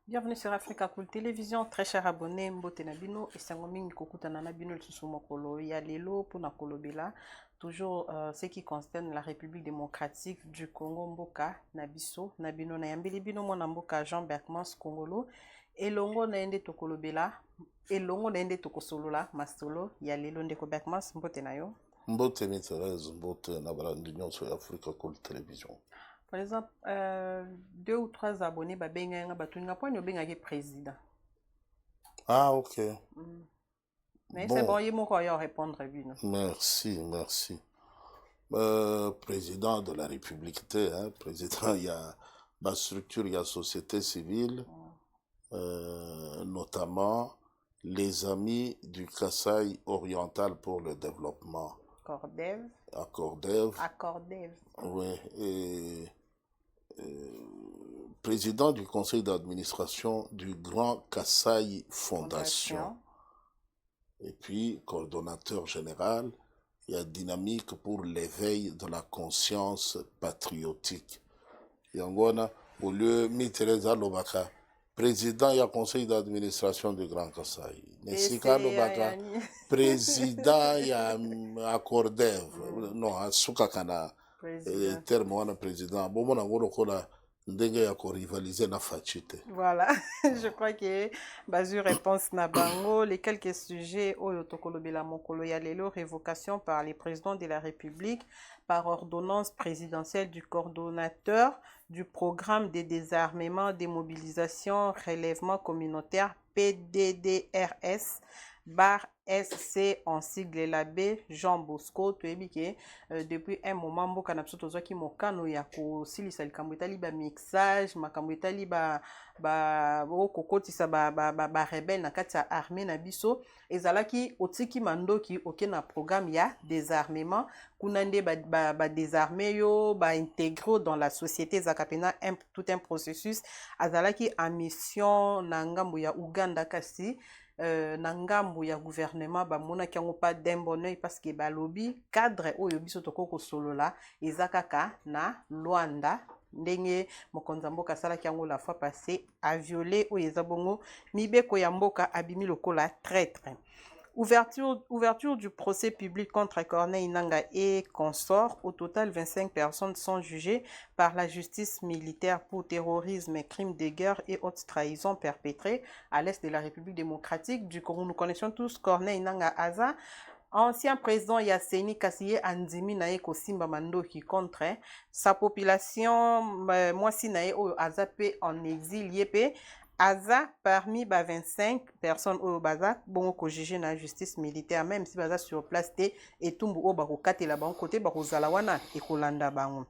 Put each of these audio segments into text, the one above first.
Bienvenue sur Africa Cool Télévision, très chers abonnés, Mbote Nabino, et Sangomingi Kokuta Nanabino, le Susumokolo, Yalelo, Punakolobela, toujours ce qui concerne la République démocratique du Congo, Mboka, Nabiso, Nabino Nayambili Bino, Monamboka, Jean Berkmans, Congolo, Elongo Naende Tokolobela, Elongo Naende Tokosolola, Mastolo, Yalelo Ndeko Berkmans, Mbote Nayo. Mbote ni Thérèse, Mbote Nabala d'Union sur Africa Cool Télévision. Par exemple, 2 ou 3 abonnés, Babenga, Batunga, point de benga président. Ah, ok. Mais Bon, c'est bon, il m'a répondre. merci. Président de la République, président, il y a la structure, il y a société civile, notamment les Amis du Kasaï oriental pour le développement. Accordev. Oui, et président du conseil d'administration du Grand Kasaï Fondation. Et puis, coordonnateur général, il y a Dynamique pour l'éveil de la conscience patriotique. Yangona, au lieu Teresa Lobaka, président, il y a conseil d'administration du Grand Kasaï. Nesika Lobaka, président, il y a Accordev. Non, à Soukakana, terme, on a président. Bon, on a voilà, je crois que Bazu réponse Nabango, les quelques sujets au Tokolobela Mokolo Yalelo, révocation par les présidents de la République par ordonnance présidentielle du coordonnateur du programme de désarmement, démobilisation, relèvement communautaire PDDRS bar SC en sigle l'abbé Jean Bosco toyebike depuis un moment mboka na biso tozwaki mokano ya kosilisa likambo etali ba mixage makambo etali ba kokotisa ba rebelle na kati ya armée na biso ezalaki otiki mandoki oke na programme ya désarmement kuna nde ba désarmer yo ba intégrer dans la société ezaka pena tout un processus azalaki en mission na ngambo ya Uganda kasi na ngambo ya gouvernement bamonaki yango pas d'un bon oeil parce que balobi cadre oyo biso tokoko solola eza kaka na Luanda ndenge mokonzi mboka asalaki yango la fois passée a violé oyo eza bongo mibeko ya mboka abimi lokola traître. Ouverture du procès public contre Corneille Nangaa et consorts. Au total, 25 personnes sont jugées par la justice militaire pour terrorisme, crimes de guerre et haute trahison perpétrés à l'est de la République démocratique du Congo. Nous connaissons tous Corneille Nangaa Aza, ancien président Yasseni Kassiye Andimi Nae Kosimba Mandoki contre sa population, moi si Nae Azape en exil Yepe. Aza parmi 25 personnes au baza bongo ko juger na justice militaire même si baza sur place te et tumbu o bako katela bango côté bako zalawana et kolanda bango.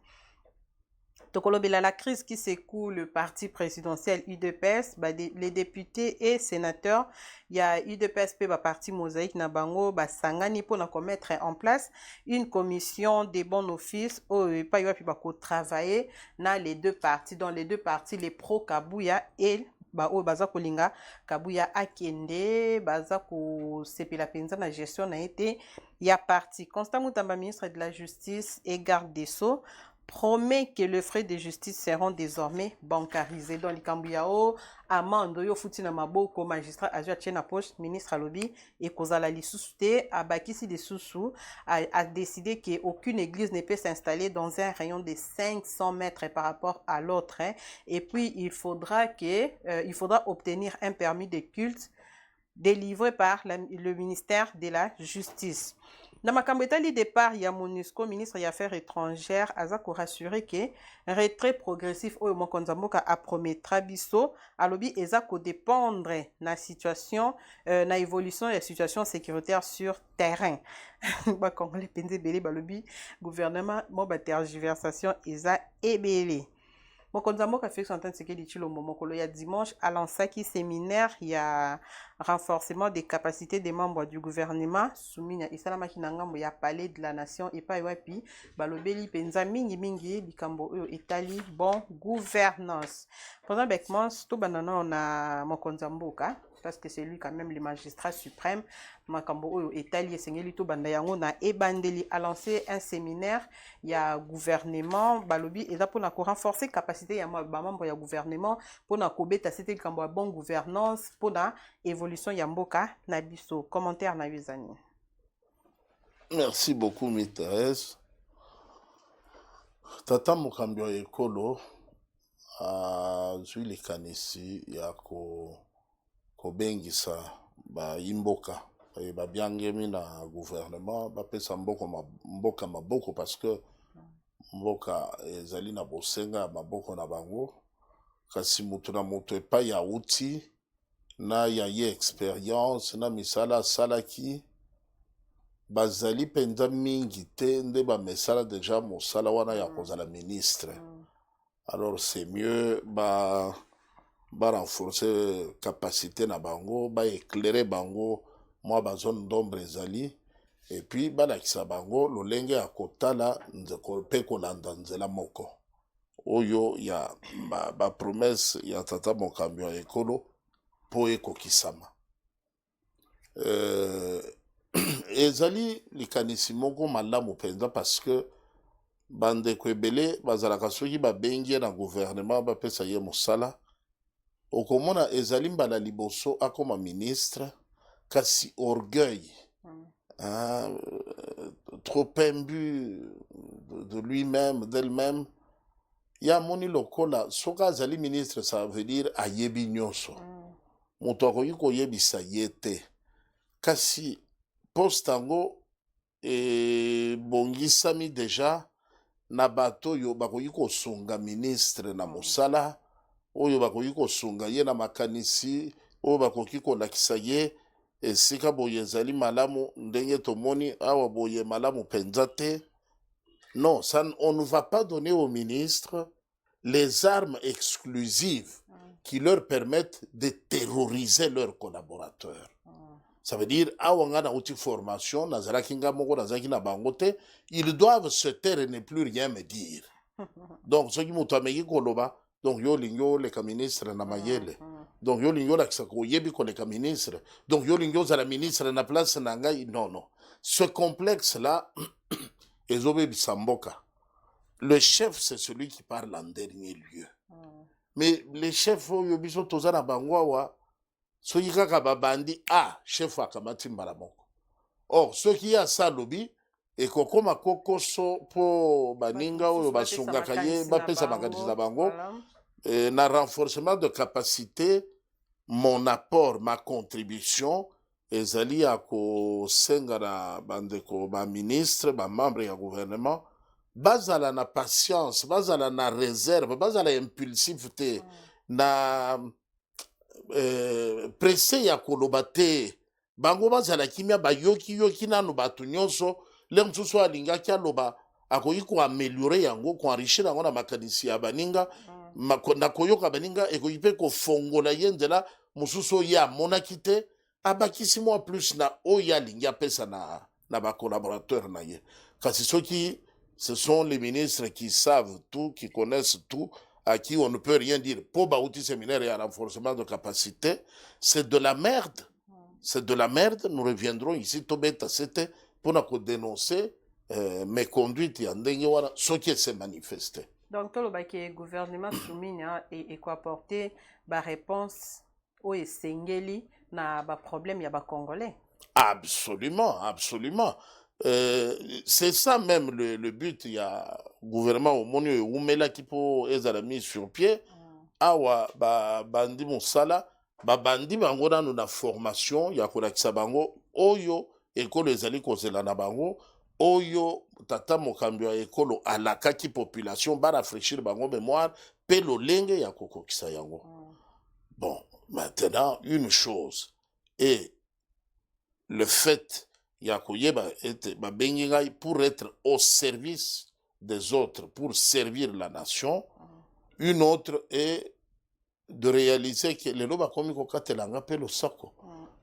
Tokolobela la crise qui secoue le parti présidentiel UDPS, les députés et sénateurs, il y a UDPS pe parti mosaïque na bango sangani pour mettre en place une commission des bons offices au pas yopi bako travailler na les deux partis, dans les deux partis les pro Kabuya et o baza kolinga Kabuya akende baza ko sepela penza na gestion na été ya parti. Constant Mutamba, ministre de la Justice et garde des Sceaux, promet que les frais de justice seront désormais bancarisés. Dans les Kambuyao, amende yo futi na maboko magistrat azua tchena poche ministre alobi et kozala lisuste abakisi de sousou a décidé que aucune église ne peut s'installer dans un rayon de 500 mètres par rapport à l'autre. Et puis il faudra obtenir un permis de culte délivré par le ministère de la Justice. Dans ma cambetali départ, il y a MONUSCO, ministre des Affaires étrangères, a rassuré que retrait progressif au Mokonzamboka a promettra biso, alobi ezako dépendre na situation, na évolution de la situation sécuritaire sur terrain. Ba Congolais penze belé balobi gouvernement mo ba tergiversation eza ebele. Mokonzamboka Félix Antoine Tshisekedi Tshilombo mokolo ya dimanche à lancaki séminaire il y a renforcement des capacités des membres du gouvernement soumis à isalamaki na ngambo ya palais de la nation et pas wapi balobeli penza mingi bikambo etali bon gouvernance. Pendant Bekmans to banana na Mokonzamboka parce que c'est lui quand même le magistrat suprême. Makambo oyo etali esengeli to banda yango na ebandeli a lancé un séminaire. Il y a gouvernement balobi eza pour renforcer capacité ya membre ya gouvernement pour na kobeta c'était kambo bon gouvernance pour na évolution ya mboka na biso. Commentaire na yuzani. Merci beaucoup, Mithérèse. Tata Mokambio Ekolo a zwi likanisi ya kobengisa imboka babiangemi na gouvernement bapesa mboka maboko parce que mboka ezali na bosenga maboko na bango kasi mutu na mutu epai ya uti na ya ye expérience na misala salaki bazali penza mingi te nde bamesala déjà mosala wana ya kozala ministre. Alors c'est mieux renforcer capacité na bango, éclairer bango moi zone d'ombre ezali et puis balakisa bango lolenge ya kotala nzeko pe kolanda nzela moko oyo ya promesse ya Tata Mokambi ya Ekolo po ekokisama. Ezali likanisi moko malamu penza parce que bandeko ebele bazalaka soki babengi na gouvernement bapesa ye mosala okomona ezali mbala liboso akoma ministre kasi orgueil trop imbu de lui-même d'elle-même ya moni lokola soka azali ministre ça veut dire ayebi nyonso moto akoki koyebisa ye te kasi poste yango ebongisami déjà na bato oyo bakoki kosunga ministre na mosala oyo bakoki kosunga ye na makanisi oyo bakoki kolakisa ye esika boye ezali malamu ndenge tomoni awa boye malamu penza te. Non, ça, on ne va pas donner aux ministres les armes exclusives qui leur permettent de terroriser leurs collaborateurs. Ça veut dire, awanga outil formation, nazaraki nga moko nazaki na bangote, ils doivent se taire et ne plus rien me dire. Donc, ce qui m'a dit koloba, donc yo lingyo le ministre na mayele. Donc yo lingyo la kisako yebi ko le ministre. Donc yo lingyo za la ministre na place na ngai, non non. Ce complexe là ezobe bisamboka. Le chef c'est celui qui parle en dernier lieu. Mais les chefs yo biso toza na bangwa soki kaka babandi chef akamati mbala moko. Or ceux qui a ça lobby et kokoma kokoso po baninga oyo basungaka ye bapesa makanisi na bango na renforcement de capacité mon apport ma contribution ezali ya kosenga na bandeko ba ministre ba membre ya gouvernement bazala na patience bazala na réserve bazala impulsif te na pressé ya koloba te bango bazala kimia bayoki nanu bato nyonso le mosusu alingaki aloba akoki koameliore yango koenrichir yango na makanisi ya baninga na koyoka baninga ekoki mpe kofongola ye nzela mosusu oyo amonaki te abakisi mwa plus na oyo alingi apesa na bacollaborateur na ye kasi soki ce sont les ministres qui savent tout qui connaissent tout à qui on ne peut rien dire po bauti séminaire et renforcement de capacité c'est de la merde. C'est de la merde. Nous reviendrons ici tobeta c'était pour nous dénoncer mes conduites et ce qui s'est manifesté. Donc, tout le gouvernement soumis et quoi apporter la réponse au Sengeli na ba problème ya ba Congolais. Absolument, absolument. C'est ça même le but. Il y a gouvernement au monde où Oumela qui peut être mis sur pied. Awa bandi mosala ba bandi bango dans la formation ya kolakisa bango oyo ekolo ezali kozela na bango oyo Tata Mokambi ya ekolo alakaki population ba rafraîchir bango mémoire pe lolenge ya kokokisa yango. Bon, maintenant une chose et le fait ya koyeba ete ba bengi ngai pour être au service des autres pour servir la nation. Une autre est de réaliser que les loba komi ko katelanga pe lo sako.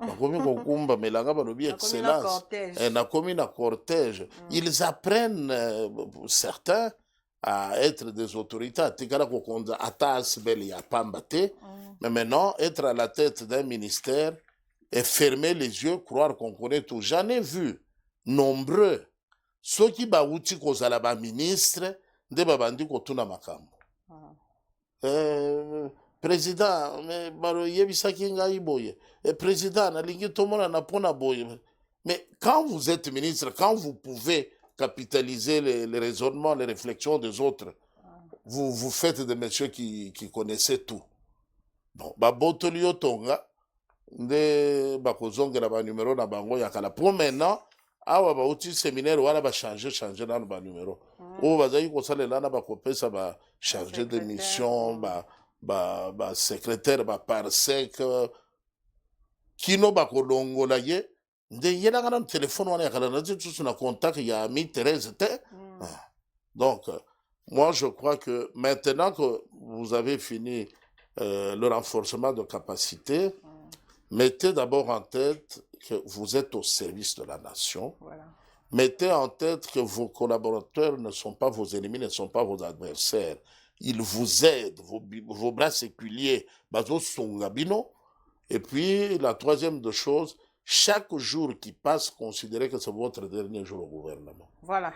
Na komi ko kumba melanga balobi excellence. Na komi na cortège. Ils apprennent certains à être des autorités. Tikala ko konza atas beli ya pamba te. Mais maintenant, être à la tête d'un ministère et fermer les yeux, croire qu'on connaît tout. J'en ai vu nombreux. Ceux qui bauti kozala ba ministre, nde babandi kotuna makambo. Président, mais baro yebisaki ngai boye. Président, nalingi tomona na pona boye. Mais quand vous êtes ministre, quand vous pouvez capitaliser les raisonnements, les réflexions des autres, vous faites des messieurs qui connaissaient tout. Bon, babotoli yo tonga, nde bakozongela ba numéro na bango yakala. Pour maintenant, awa bauti séminaire wana ba changer dans ba numéro. O bazaki kosalela na bakopesa ba chargé de mission, ba secrétaire, ba parsec, kino bakolongola ye, nde yelaka na téléphone wana yakala na tout na contact ya mi Thérèse te. Donc, moi je crois que maintenant que vous avez fini le renforcement de capacité, mettez d'abord en tête que vous êtes au service de la nation. Voilà. Mettez en tête que vos collaborateurs ne sont pas vos ennemis, ne sont pas vos adversaires. Ils vous aident, vos bras séculiers, bazo songabino. Et puis, la troisième de choses, chaque jour qui passe, considérez que c'est votre dernier jour au gouvernement. Voilà.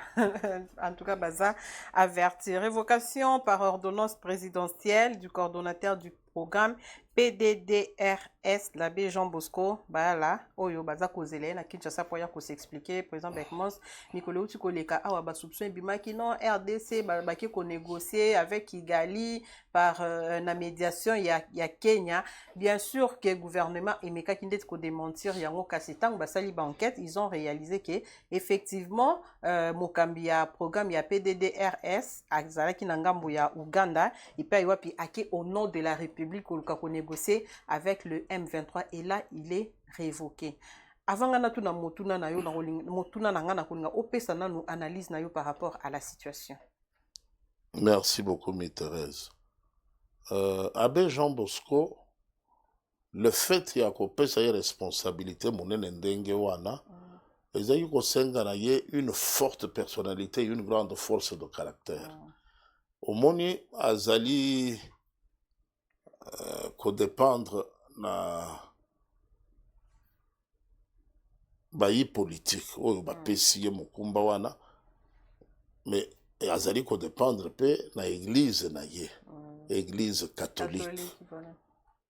En tout cas, Baza averti. Révocation par ordonnance présidentielle du coordonnateur du programme PDDRS, l'abbé Jean Bosco, Bala, Oyo, Baza Kozele, na Kinshasa pour s'expliquer. Président Bekmos, Nicolas Utukoleka, Awa Bassoupson, Bimaki, non, RDC, Baki ko négocier avec Kigali par la médiation, il y a Kenya. Bien sûr que le gouvernement Emeka Kindet ko démentir, Yango Kassitang, Basali enquête, ils ont réalisé que effectivement, Mokambi ya programme ya PDDRS, Akzalaki Nangambo ya Uganda, et puis Iwapi Ake au nom de la République où le négocier avec le M23 et là il est révoqué. Avant ngana tuna motuna na yo na motuna na ngana kolinga opesa na nous analyse na yo par rapport à la situation. Merci beaucoup, Thérèse. Abbé Jean Bosco, le fait qu'il y a une responsabilité, une forte personnalité, une grande force de caractère. Au moni azali ko dépendre na bayi politique oyo bapesi ye mokumba wana, mais azali ko dépendre pe na église na ye, église catholique.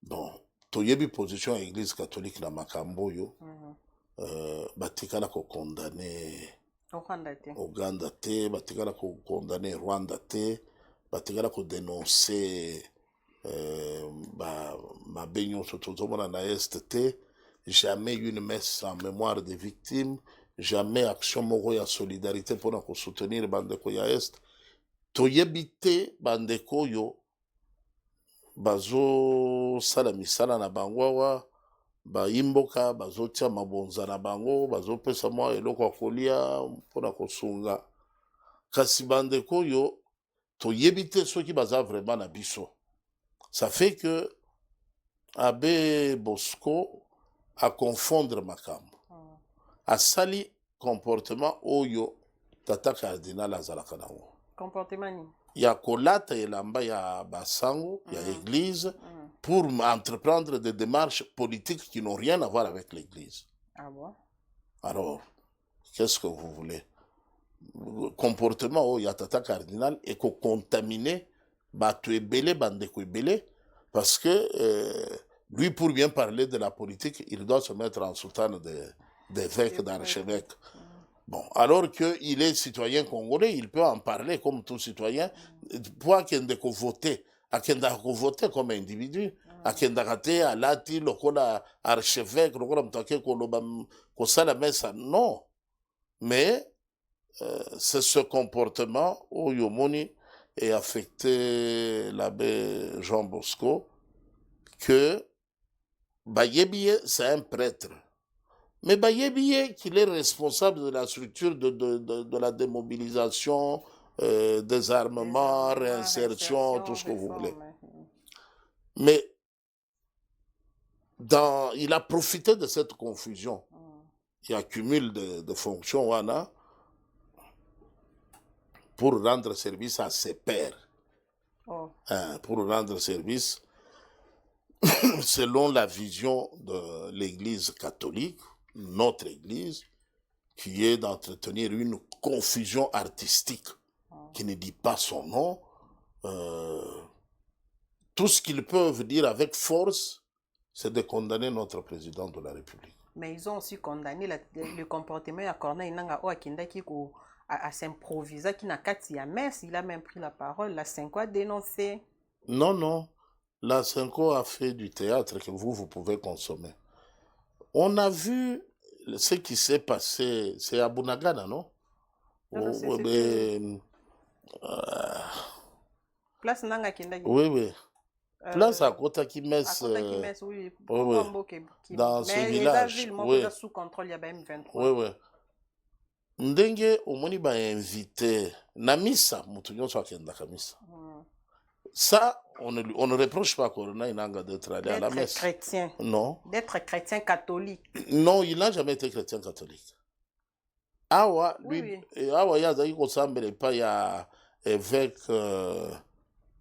Bon, toyebi position ya église catholique na makambo oyo, batikala ko condamner Uganda te, batikala ko condamner Rwanda te, batikala ko dénoncer ma baignon surtout na est te, jamais une messe en mémoire des victimes, jamais action moko ya solidarité pour nous soutenir bandeko ya est. Toyebite bandeko yo bazo sala misala na bangwawa, ba imboka bazo tia mabonza na bango, bazo pesa mwa eloko kolia pour na kosunga. Kasi bandeko yo toyebite soki baza vraiment na biso. Ça fait que Abbé Bosco a confondre makambo. A sali comportement oyo tata cardinal azalaka nango. Comportement ni. Ya kolata elamba ya basango, ya église, pour entreprendre des démarches politiques qui n'ont rien à voir avec l'église. Ah bon? Alors, qu'est-ce que vous voulez? Comportement oyo ya tata cardinal et ko contaminer bato ebele bandeko ebele, parce que lui, pour bien parler de la politique, il doit se mettre en soutane d'évêques, d'archevêques. Bon, alors qu'il est citoyen congolais, il peut en parler comme tout citoyen, pour qu'il ait voté, voter comme individu, à qu'il ait à lati, lokola archevêque, lokola mtake kosala mesa, non. Mais c'est ce comportement où Yomoni est affecté l'abbé Jean Bosco, que Bayebiye, c'est un prêtre. Mais Bayebiye, qu'il est responsable de la structure de la démobilisation, désarmement, réinsertion, tout ce que vous voulez. Mais il a profité de cette confusion. Il accumule de fonctions, wana, pour rendre service à ses pairs. Pour rendre service selon la vision de l'Église catholique, notre Église, qui est d'entretenir une confusion artistique qui ne dit pas son nom. Tout ce qu'ils peuvent dire avec force, c'est de condamner notre président de la République. Mais ils ont aussi condamné le comportement de Corneille Nangaa à s'improviser qui n'a qu'à messe. Il a même pris la parole. La Cinco a dénoncé. Non, non. La Cinco a fait du théâtre que vous pouvez consommer. On a vu ce qui s'est passé. C'est à Bunagana, non? Non, Place Nanga Kindagi. Oui, oui. Place à Kotakimes. Oui. Oui. Dans ce village. Oui. Sous contrôle, il y a M23. Oui, oui. Ndenge omoni ba invité na misa mutu nyonso akendaka misa. Ça, on ne reproche pas Corneille Nangaa d'être allé à la messe. D'être chrétien. Non. D'être chrétien catholique. Non, il n'a jamais été chrétien catholique. Awa, lui, Awa yazaki kosambela pa ya évêque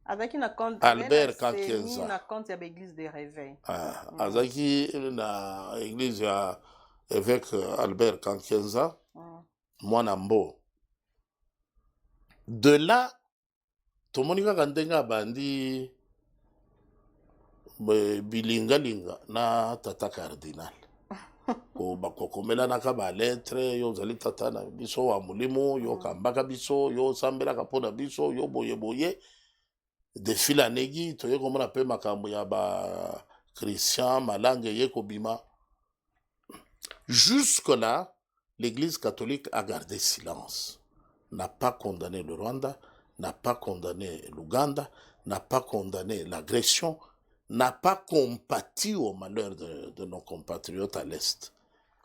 Albert Kankenza. Na compte ya l'église des réveils. Azaki na église ya évêque Albert Kankenza. Mwana mbo. De là, tout le monde a ndenge bandi bilinga na tata cardinal. Ko bakokomela naka ba lettre yo zali tata na biso wa mulimo yo kambaka biso yo sambela kapona biso yo boye de fil en aiguille to yo komona pe makambo ya ba Christian malange ye kobima. Jusque là, l'Église catholique a gardé silence, n'a pas condamné le Rwanda, n'a pas condamné l'Ouganda, n'a pas condamné l'agression, n'a pas compati au malheur de nos compatriotes à l'Est.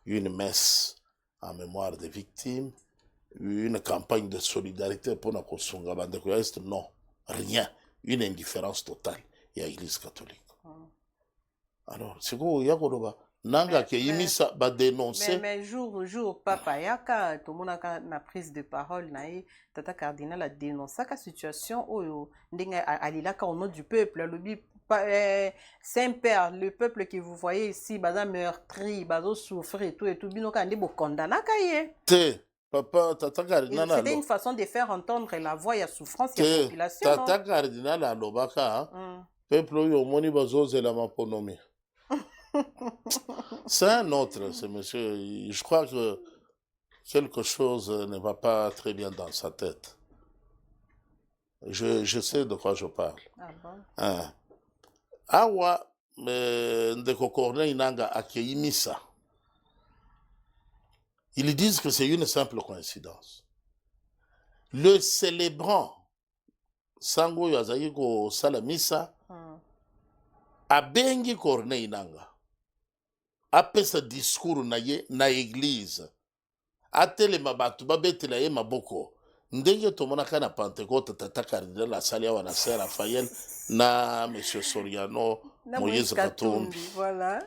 Une messe en mémoire des victimes, une campagne de solidarité pour nos Kosunga Bandeko Est, non, rien, une indifférence totale. Il y a l'Église catholique. Alors, c'est quoi, il y a quoi Nanga ke imisa ba dénoncer. Mais jour papa yaka tout le monde a na prise de parole nae tata cardinal a dénoncé la situation oyo ndinga alilaka au nom du peuple lobi Saint-Père, le peuple que vous voyez ici baza meurtri bazo souffrir et tout bino ka ndebo condamna kaye. Te papa tata cardinal c'était une façon de faire entendre la voix ya souffrance de la population. Tata cardinal alobaka peuple oyo moni bazo zela maponomi. C'est un autre, ce monsieur. Je crois que quelque chose ne va pas très bien dans sa tête. Je sais de quoi je parle. Ah bon? Awa, Ndeko Corneille Nangaa akeimisa. Ils disent que c'est une simple coïncidence. Le célébrant, Sango Yazayiko Salamisa, abengi Corneille Nangaa. Après ce discours na église atelema batu babetela ye maboko ndenge tomonaka na Pentecôte tata cardinal asali awa na Saint Raphaël na monsieur Soriano Moïse Katumbi. Voilà.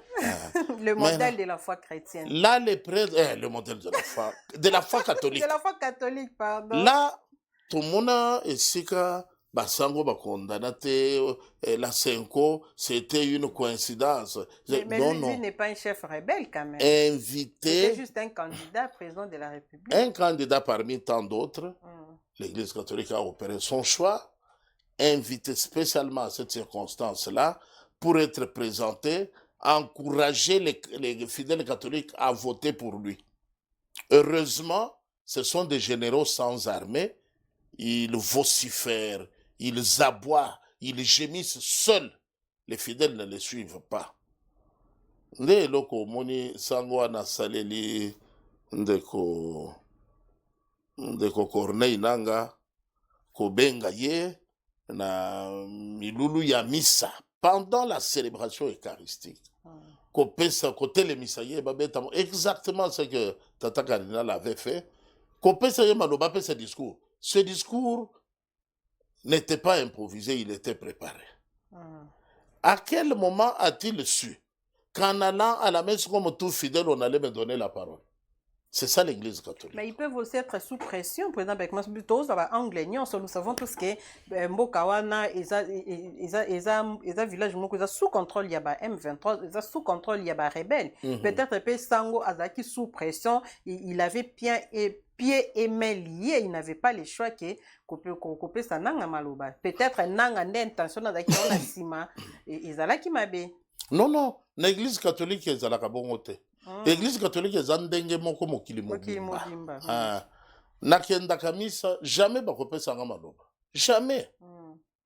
Le modèle de la foi chrétienne. Là le modèle de la foi catholique. De la foi catholique, pardon. Là tomona esika Basango bakondana te la Cinco, c'était une coïncidence. Mais non, lui n'est pas un chef rebelle quand même. Invité. C'est juste un candidat président de la République. Un candidat parmi tant d'autres. L'Église catholique a opéré son choix, invité spécialement à cette circonstance-là pour être présenté, encourager les fidèles catholiques à voter pour lui. Heureusement, ce sont des généraux sans armée. Ils vocifèrent, ils aboient, ils gémissent seuls. Les fidèles ne les suivent pas. Nde loko moni sango na saleli ndeko Corneille Nangaa kobenga ye na milulu ya misa pendant la célébration eucharistique. Kopesa kotele misa ye babeta exactement ce que tata cardinal avait fait. Kopesa ye maloba pe ce discours. Ce discours n'était pas improvisé, il était préparé. À quel moment a-t-il su qu'en allant à la messe comme tout fidèle, on allait me donner la parole? C'est ça l'Église catholique. Mais ils peuvent aussi être sous pression. Par exemple, avec moi, plutôt, ça va anglais. Nous savons tout ce qui est Mbokawana, et ça village, sous contrôle, il y a M23, sous contrôle, il y a rebelle. Peut-être que Sango Azaki sous pression, il avait pied et main liés, il n'avait pas le choix que couper sa nanga maloba. Peut-être nanga d'intention d'aki on a sima et zalaki mabe. Non, l'Église catholique est à la kabongote. L'Église catholique est zandenge moko mokili mobimba. Nakenda kamisa jamais bakope sanga maloba. Jamais.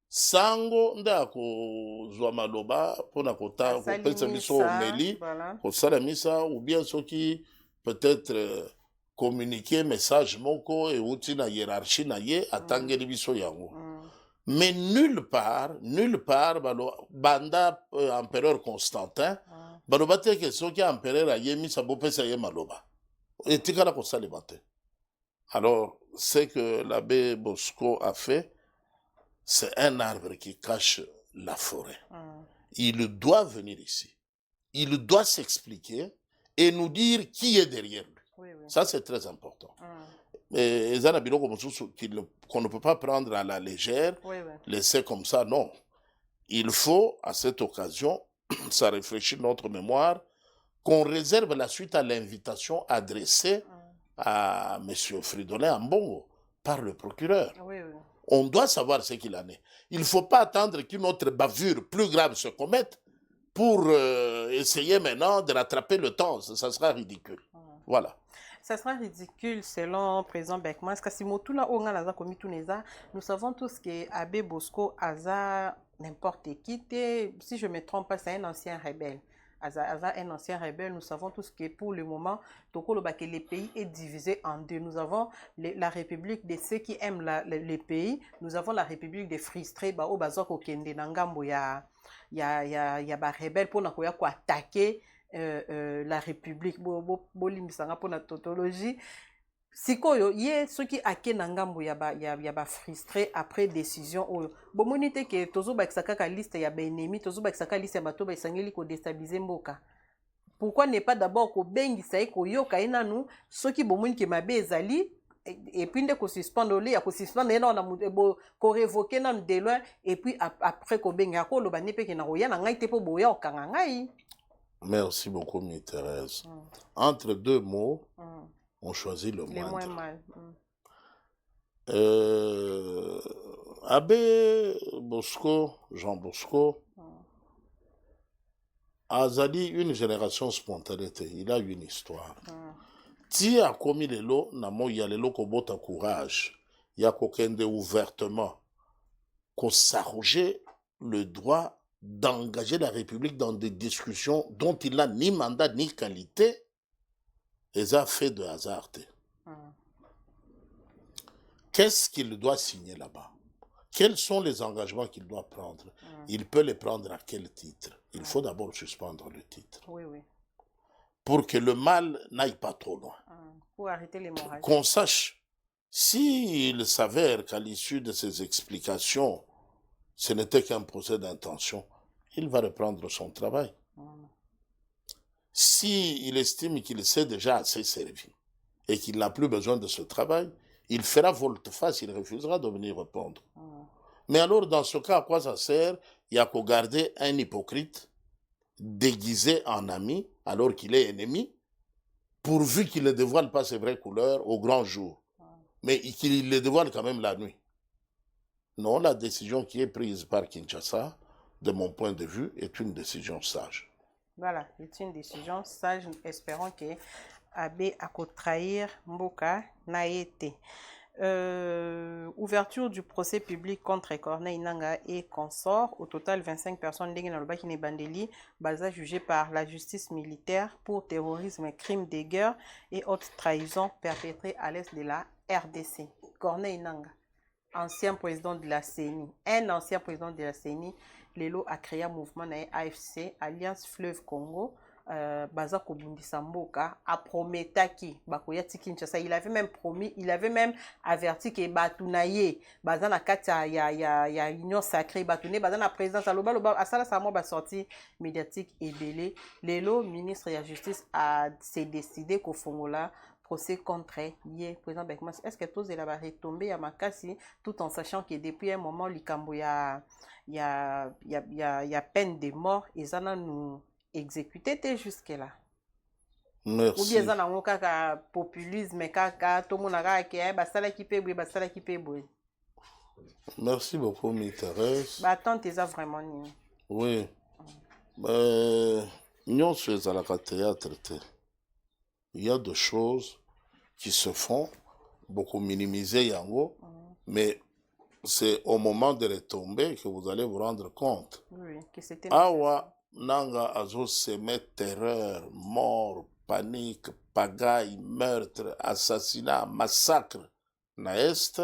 Sango nda ko zwa maloba pona kota ko pesa miso meli ko sala misa ou bien ceux qui peut-être communiquer message moko et outi na hiérarchie na ye atangeli biso yango. Mais nulle part banda empereur Constantin baloba te que soki empereur ayemi sa bopesa ye maloba etikala ko salema te. Alors ce que l'abbé Bosco a fait, c'est un arbre qui cache la forêt. Il doit venir ici, il doit s'expliquer et nous dire qui est derrière lui. Ça c'est très important. Et qu'on ne peut pas prendre à la légère, laisser comme ça, non. Il faut, à cette occasion, ça réfléchit notre mémoire, qu'on réserve la suite à l'invitation adressée à M. Fridolin Ambongo par le procureur. On doit savoir ce qu'il en est. Il ne faut pas attendre qu'une autre bavure plus grave se commette pour essayer maintenant de rattraper le temps. Ça sera ridicule. Voilà. Ça sera ridicule selon le président Beckman. Parce que nous savons tous que Abbé Bosco Aza n'importe qui. Si je ne me trompe pas, c'est un ancien rebelle. Aza un ancien rebelle. Nous savons tous que pour le moment, le pays est divisé en deux. Nous avons la République de ceux qui aiment le pays. Nous avons la République des frustrés. Il y a rebelle pour attaquer la République. Pour la tautologie. Sikoyo, ye ceux qui ake nangambo ya ba frustré après décision oyo. Bomonite ke tozo ba kisaka liste ya ba ennemi, tozo ba kisaka liste ya bato ba isangeli ko déstabiliser mboka. Pourquoi ne pas d'abord ko bengisa e ko yoka enanu ceux qui bomoni ke mabe ezali et puis nde ko suspendre le ya ko suspendre na ko révoquer nan de loin et puis après ko benga ko loba nepe ke na roya na ngai te po boya okanga ngai. Merci beaucoup, Thérèse. Entre deux mots, on choisit le moindre. Moins mal. Abbé Bosco, Jean Bosco, Azali, une génération spontanéité. Il a une histoire. Ti a commis les lots, namo y a les lots ko bota courage. Y a kokende ouvertement. Qu'on s'arrogeait le droit d'engager la République dans des discussions dont il n'a ni mandat ni qualité. Et ça fait de hasard. Qu'est-ce qu'il doit signer là-bas? Quels sont les engagements qu'il doit prendre? Il peut les prendre à quel titre? Il faut d'abord suspendre le titre. Pour que le mal n'aille pas trop loin. Pour arrêter l'hémorragie. Qu'on sache, s'il s'avère qu'à l'issue de ces explications, ce n'était qu'un procès d'intention, il va reprendre son travail. S'il estime qu'il s'est déjà assez servi et qu'il n'a plus besoin de ce travail, il fera volte-face, il refusera de venir répondre. Mais alors, dans ce cas, à quoi ça sert? Il y a qu'à garder un hypocrite déguisé en ami, alors qu'il est ennemi, pourvu qu'il ne dévoile pas ses vraies couleurs au grand jour. Mais qu'il les dévoile quand même la nuit. Non, la décision qui est prise par Kinshasa, de mon point de vue, est une décision sage. Voilà, c'est une décision sage. Espérons que Abbé a trahir Mboka n'a été. Ouverture du procès public contre Corneille Nangaa et consorts. Au total, 25 personnes qui bandeli, basées jugées par la justice militaire pour terrorisme, crimes de guerre et haute trahison perpétrés à l'est de la RDC. Corneille Nangaa, ancien président de la CENI, un ancien président de la CENI, Lelo a créé un mouvement na AFC, Alliance Fleuve Congo, Baza Kobundisa Mboka, a prometaki Bakoya Kinshasa. Il avait même promis, il avait même averti que Batounaye, Baza na kata ya union sacrée, Batouné, Baza na présidence, Aloba, Asala Samo ba sorti médiatique et belé. Lelo, ministre de la Justice, s'est décidé qu'au Fongola, procès contre ye président Beckman. Est-ce que tous va retomber à Makassi tout en sachant que depuis un moment likambo ya peine de mort ils en nous exécuté jusque là. Merci. Ou bien ça kaka populisme kaka tout monde a que basala ki pe boy. Merci beaucoup, Thérèse. Bah tante ça vraiment ni. Oui. Nous sommes à la théâtre. Il y a des choses qui se font, beaucoup minimisées, yango, mais c'est au moment de retomber que vous allez vous rendre compte. Oui, que c'était Awa nanga azo semer terreur, mort, panique, pagaille, meurtre, assassinat, massacre na est.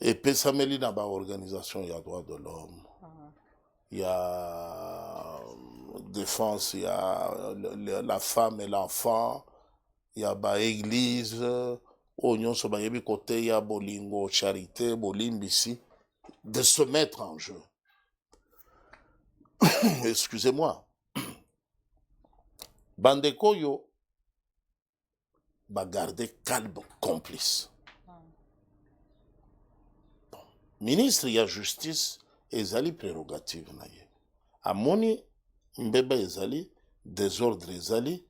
Et pesameli na ba organisation ya droit de l'homme. Il y a défense, il y a la femme et l'enfant, il y a ba église, oignon so ba yebi côté il y a bolingo, charité, bolimbisi, de se mettre en jeu. Excusez-moi. Bandeko yo ba garder calme, complice. Ministre ya justice ezali prérogative na ye. Amoni mbeba ezali, désordre ezali,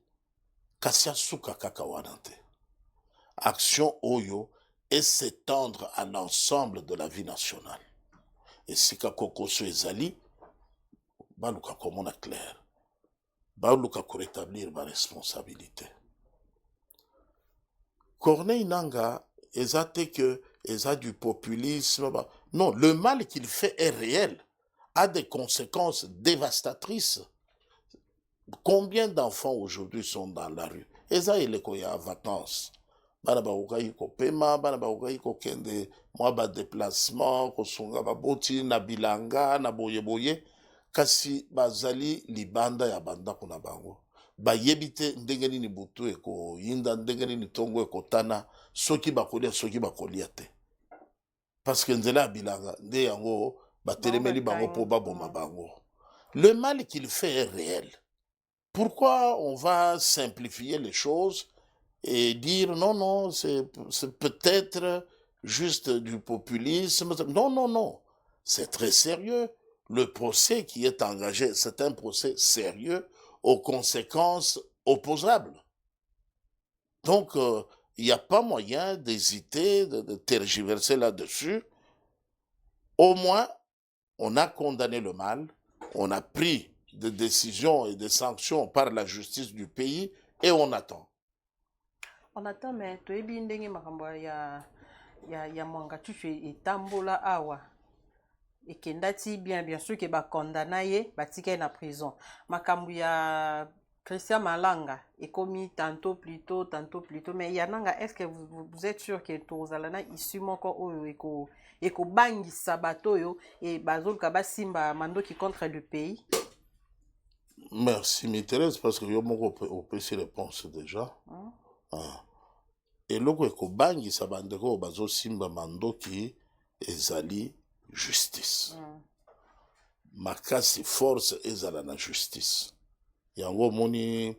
kasi asuka kaka wana te. Action oyo et s'étendre à l'ensemble de la vie nationale. Et si kakokoso ezali, baluka komona clair. Baluka ko rétablir ma responsabilité. Corneille Nanga, ezate que eza du populisme. Non, le mal qu'il fait est réel, a des conséquences dévastatrices. Combien d'enfants aujourd'hui sont dans la rue? Eza ileko ya vacances. Bana ba ukai ko pema, bana ba ukai ko kende mwa ba déplacement, ko sunga ba boti na bilanga na boye kasi bazali libanda ya banda kuna bango. Ba yebite ndenge nini butu eko yinda ndenge nini tongo eko tana soki bakolia soki bakolia te. Parce que nzela bilanga nde yango batelemeli bango po baboma bango. Le mal qu'il fait est réel. Pourquoi on va simplifier les choses et dire non, c'est peut-être juste du populisme? Non. C'est très sérieux. Le procès qui est engagé, c'est un procès sérieux aux conséquences opposables. Donc, il n'y a pas moyen d'hésiter, de tergiverser là-dessus. Au moins, on a condamné le mal, on a pris des décisions et des sanctions par la justice du pays et on attend. On attend, mais tu es bien dingue, ya mwanga tufu etambola awa. Et kendati bien sûr que ba condamné batika na prison. Makambu ya Christian Malanga est commis tantôt plus tôt, mais yananga, est-ce que vous êtes sûr que tozalana ici moko oyo eko bangi sabato yo et bazol kaba simba mandoki contre le pays? Merci, Thérèse, parce que yo moko opesi réponse déjà. Et loko eko bangi sabandeko bazo simba mandoki ezali justice. Makasi force ezala na justice. Yango moni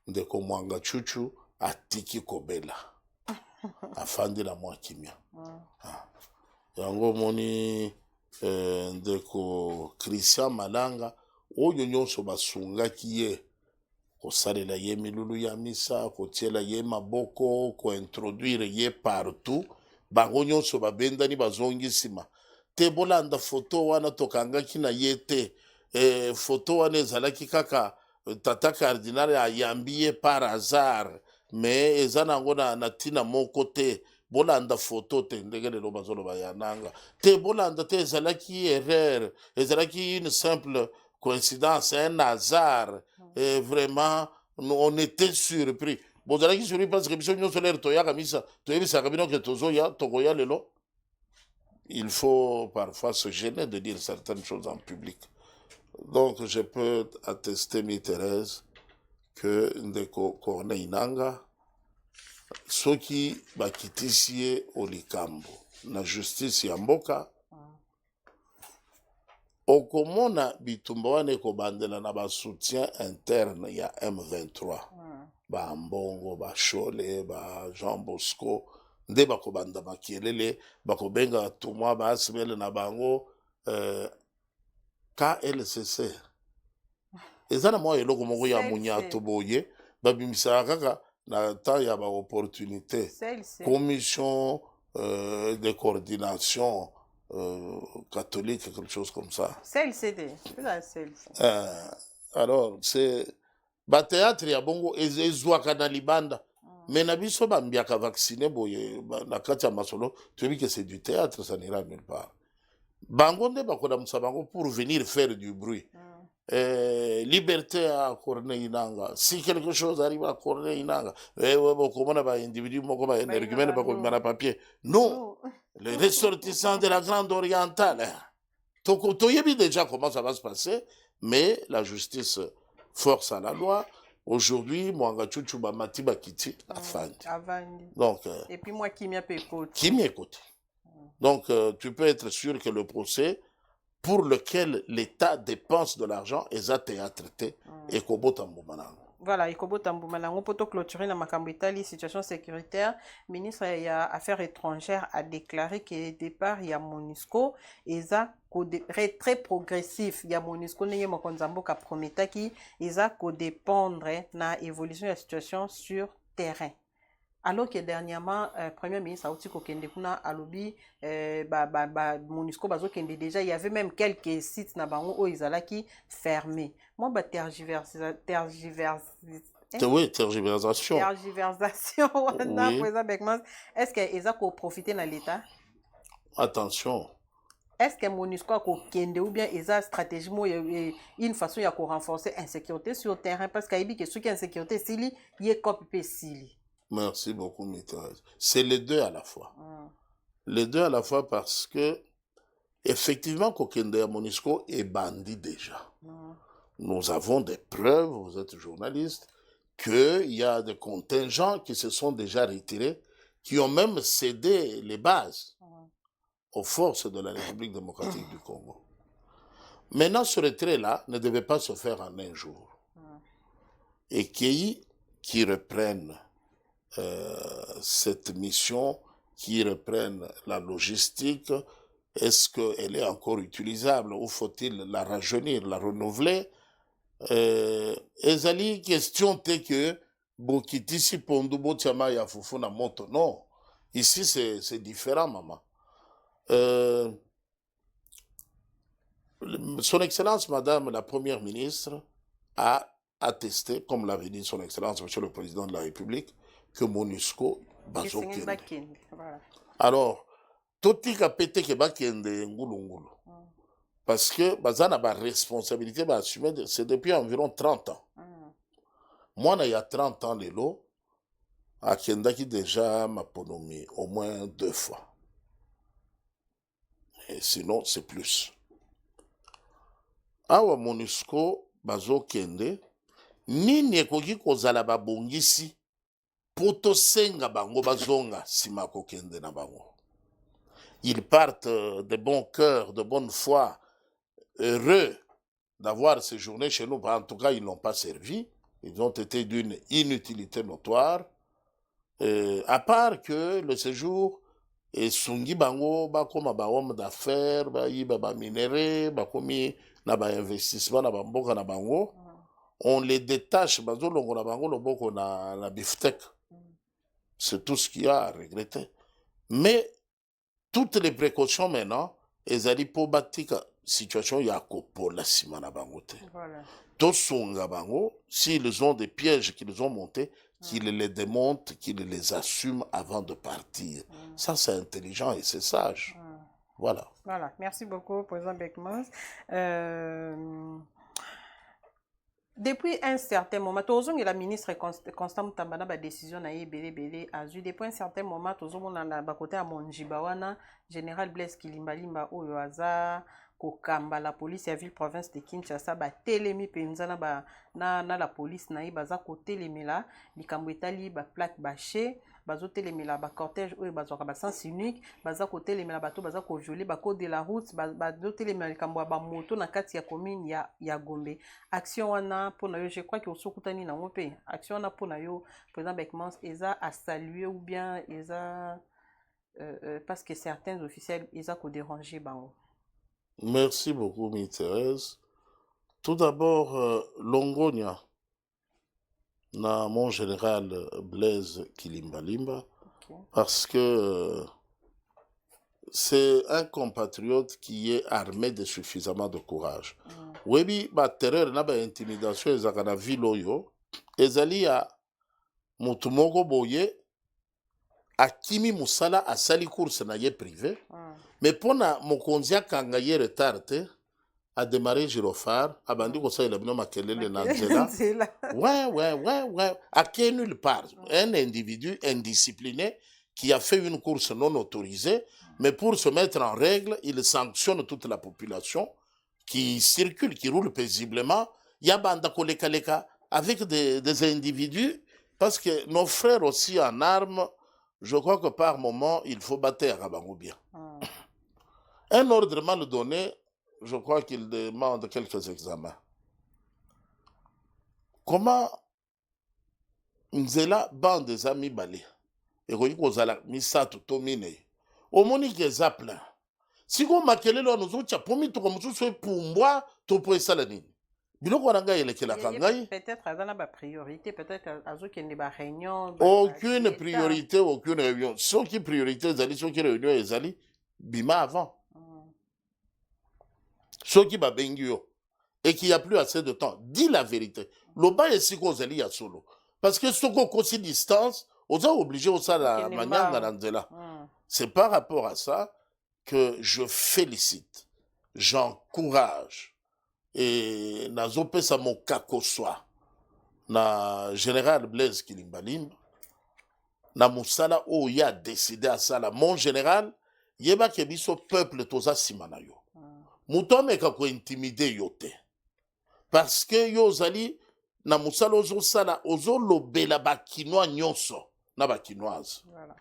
ndeko mwanga chuchu atiki kobela. Afandi la mwa kimia. Yango moni ndeko Christian Malanga oyo nyonso basungaki ye kosalela ye milulu ya misa, kotiela ye maboko, kointroduire ye partout, bango nyonso babendani bazongisima. Te bolanda photo wana tokangaki na ye te, photo wana ezalaki kaka tata cardinal ayambi ye par hasard, mais eza nango na tina moko te. Bolanda photo te ndenge lelo bazoloba yananga. Te bolanda te ezalaki erreur, ezalaki une simple coïncidence, un hasard. Et vraiment, on était surpris. Bozalaki surpris parce que biso nyonso lere toyaka misa, toyebisaka bino ke tozoya, tokoya lelo. Il faut parfois se gêner de dire certaines choses en public. Donc, je peux attester, Thérèse, que ndeko Corneille Nanga, soki bakitisi ye olikambo na justice ya mboka, okomona bitumba wana ekobandela na ba soutien interne ya M23. ba Mbongo, ba Chole, ba Jean Bosco, nde bakobanda makelele, bakobenga tumwa ba asmele na bango, KLCC. Eza na mwa eloko moko ya munyato boye, babimisaka kaka na temps ya ba opportunité. Commission de coordination catholique, quelque chose comme ça. CLCD. Alors, c'est... Ba théâtre ya bongo ezwaka na libanda. Mais na biso bambiaka vacciné boye na kati ya masolo, tu dis que c'est du théâtre, ça n'ira nulle part. Bango nde bakoda musabango pour venir faire du bruit. Liberté à Corneille Inanga. Si quelque chose arrive à Corneille Inanga, comment on va individu, comment on va un papier. Non, les ressortissants de la Grande Orientale. Tokotoyebi déjà comment ça va se passer, mais la justice force à la loi. Aujourd'hui, moi, Chuchuba Matiba Kiti, Afandi. Donc, et puis moi, qui m'écoute. Qui m'écoute. Donc, tu peux être sûr que le procès pour lequel l'État dépense de l'argent est à traité et Kobotambumanang. Voilà, Kobotambumanang, pour clôturer la Makambitali, situation sécuritaire, ministre des Affaires étrangères a déclaré que départ, il y a MONUSCO, et ça, très progressif, il y a MONUSCO, il y a Mokonzambo qui a promis qu'il y a dépendre de l'évolution de la situation sur terrain. Alors que dernièrement, Premier ministre Aouti Kokende kuna alobi MONUSCO bazo kende déjà, il y avait même quelques sites na bango où ils allaient qui fermés. Moi ba tergiversation. Tergiversation. Est-ce que ils ont profité dans l'état? Attention. Est-ce que MONUSCO a kokende ou bien ils ont stratégiquement une façon de renforcer l'insécurité sur le terrain parce qu'il y a que ceux qui ont insécurité s'il y a copie s'il. Merci beaucoup, Mitraise. C'est les deux à la fois. Les deux à la fois parce que, effectivement, Kokende à MONUSCO est bandit déjà. Nous avons des preuves, vous êtes journaliste, qu'il y a des contingents qui se sont déjà retirés, qui ont même cédé les bases aux forces de la République démocratique du Congo. Maintenant, ce retrait-là ne devait pas se faire en un jour. Et qui reprennent cette mission, qui reprennent la logistique, est-ce qu'elle est encore utilisable ou faut-il la rajeunir, la renouveler? Ezali question te que Bokitisi Pondu Botiama ya Fufu na moto. Non, ici c'est différent, maman. Son Excellence, Madame la Première ministre, a attesté, comme l'avait dit Son Excellence, Monsieur le Président de la République, que MONUSCO bazokende. Alors, totika pete ke bakende ngulu. Parce que bazana ba responsabilité ba assumer, c'est depuis environ 30 ans. Moi, il y a 30 ans, lelo, à Kendaki déjà m'a ponomi au moins 2 fois. Et sinon, c'est plus. Awa MONUSCO bazokende, nini ekoki kozala babongisi poto senga bango bazonga sima kokende na bango. Ils partent de bon cœur, de bonne foi, heureux d'avoir séjourné chez nous. En tout cas, ils n'ont pas servi. Ils ont été d'une inutilité notoire. À part que le séjour est sungi bango, bakoma ba homme d'affaires, ba yiba ba minéré, bakomi na ba investissement na bamboka na bango. On les détache, bazo longo na bango loboko na biftec. C'est tout ce qu'il y a à regretter. Mais toutes les précautions maintenant, ezali po batika situation ya kopola sima na bango te. Voilà. Tosonga bango, s'ils ont des pièges qu'ils ont montés, qu'ils les démontent, qu'ils les assument avant de partir. Ça, c'est intelligent et c'est sage. Voilà. Voilà. Merci beaucoup, Président Beckmans. Depuis un certain moment, la ministre Constant Mutambana a décision na belé azu. Depuis un certain moment, on a la côté à Monjibawana, général Blaise Kilimbalimba Oyoaza, Kokamba, la police à ville province de Kinshasa, ba telemi penzana ba na la police na baza ko telemi la, likambo etali ba plaque bâché, bazotelemela bacortège oyo bazwaka basens unique baza kotelemela bato baza koviole bacode de la route bazotelemela likambo ya bamoto na kati ya commune ya Gombe. Action wana mpona yo je crois que osokutani nango mpe action wana mpona yo président Beckman eza à saluer ou bien eza parce que certains officiels eza kodéranger bango. Merci beaucoup, Thérèse. Tout d'abord, Longonia, na mon général Blaise Kilimbalimba, parce que c'est un compatriote qui est armé de suffisamment de courage. Oui, ba terreur na ba intimidation ezaka na ville oyo, ezali ya mutu moko boye akimi musala asali course na ye privé. Mais pona mokonzi akanga ye retard te a démarré gyrophare abandi kosalela bino makelele na nzela. Ouais. Ake nulle part. Un individu indiscipliné qui a fait une course non autorisée, mais pour se mettre en règle, il sanctionne toute la population qui circule, qui roule paisiblement. Yabanda koleka avec des individus, parce que nos frères aussi en armes, je crois que par moment, il faut battre à Bango bien. Un ordre mal donné, je crois qu'il demande quelques examens. Comment Nzela bande des amis balé et kozala misato tomine au monique ezapla si ko makelelo nous tia pomi to comme so pumbwa to po esala nini biloko wana elekela kangai peut-être azana ba priorité peut-être azokende ba réunion aucune réunion ce qui priorité ezali ce qui réunion ezali bima avant ce qui ba bengio et qu'il n'y a plus assez de temps. Dis la vérité. Loba est si kozali ya solo. Parce que ce qu'on aussi distance, on est obligé de la manière d'Andela. C'est par rapport à ça que je félicite, j'encourage et nazope sa mon kakoswa na général Blaise Kilimbalimba na musala o ya décidé à ça là mon général yeba ke biso peuple toza simana yo. Mutome ka ko intimider yote. Parce que yo zali na musala ozo sala ozo lobela bakinois nyonso na bakinoise. Voilà.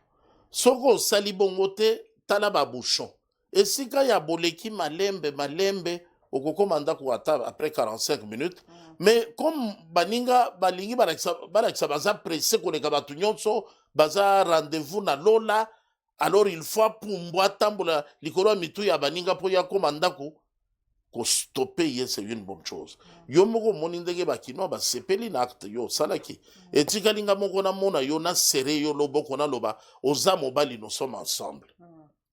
Soko sali bongote tala ba bouchon. Et si ka ya boleki malembe okokomanda ko ata après 45 minutes. Mais comme baninga balingi balakisa baza pressé koleka batu nyonso baza rendez-vous na lola. Alors il faut pumbwa tambola likolo mitu ya baninga po ya komanda ko stopper, c'est une bonne chose. Yo moko moni ndenge bakino ba sepeli na acte yo salaki. Et tikalinga moko na mona yo na serré yo loboko na loba oza mobali nous sommes ensemble.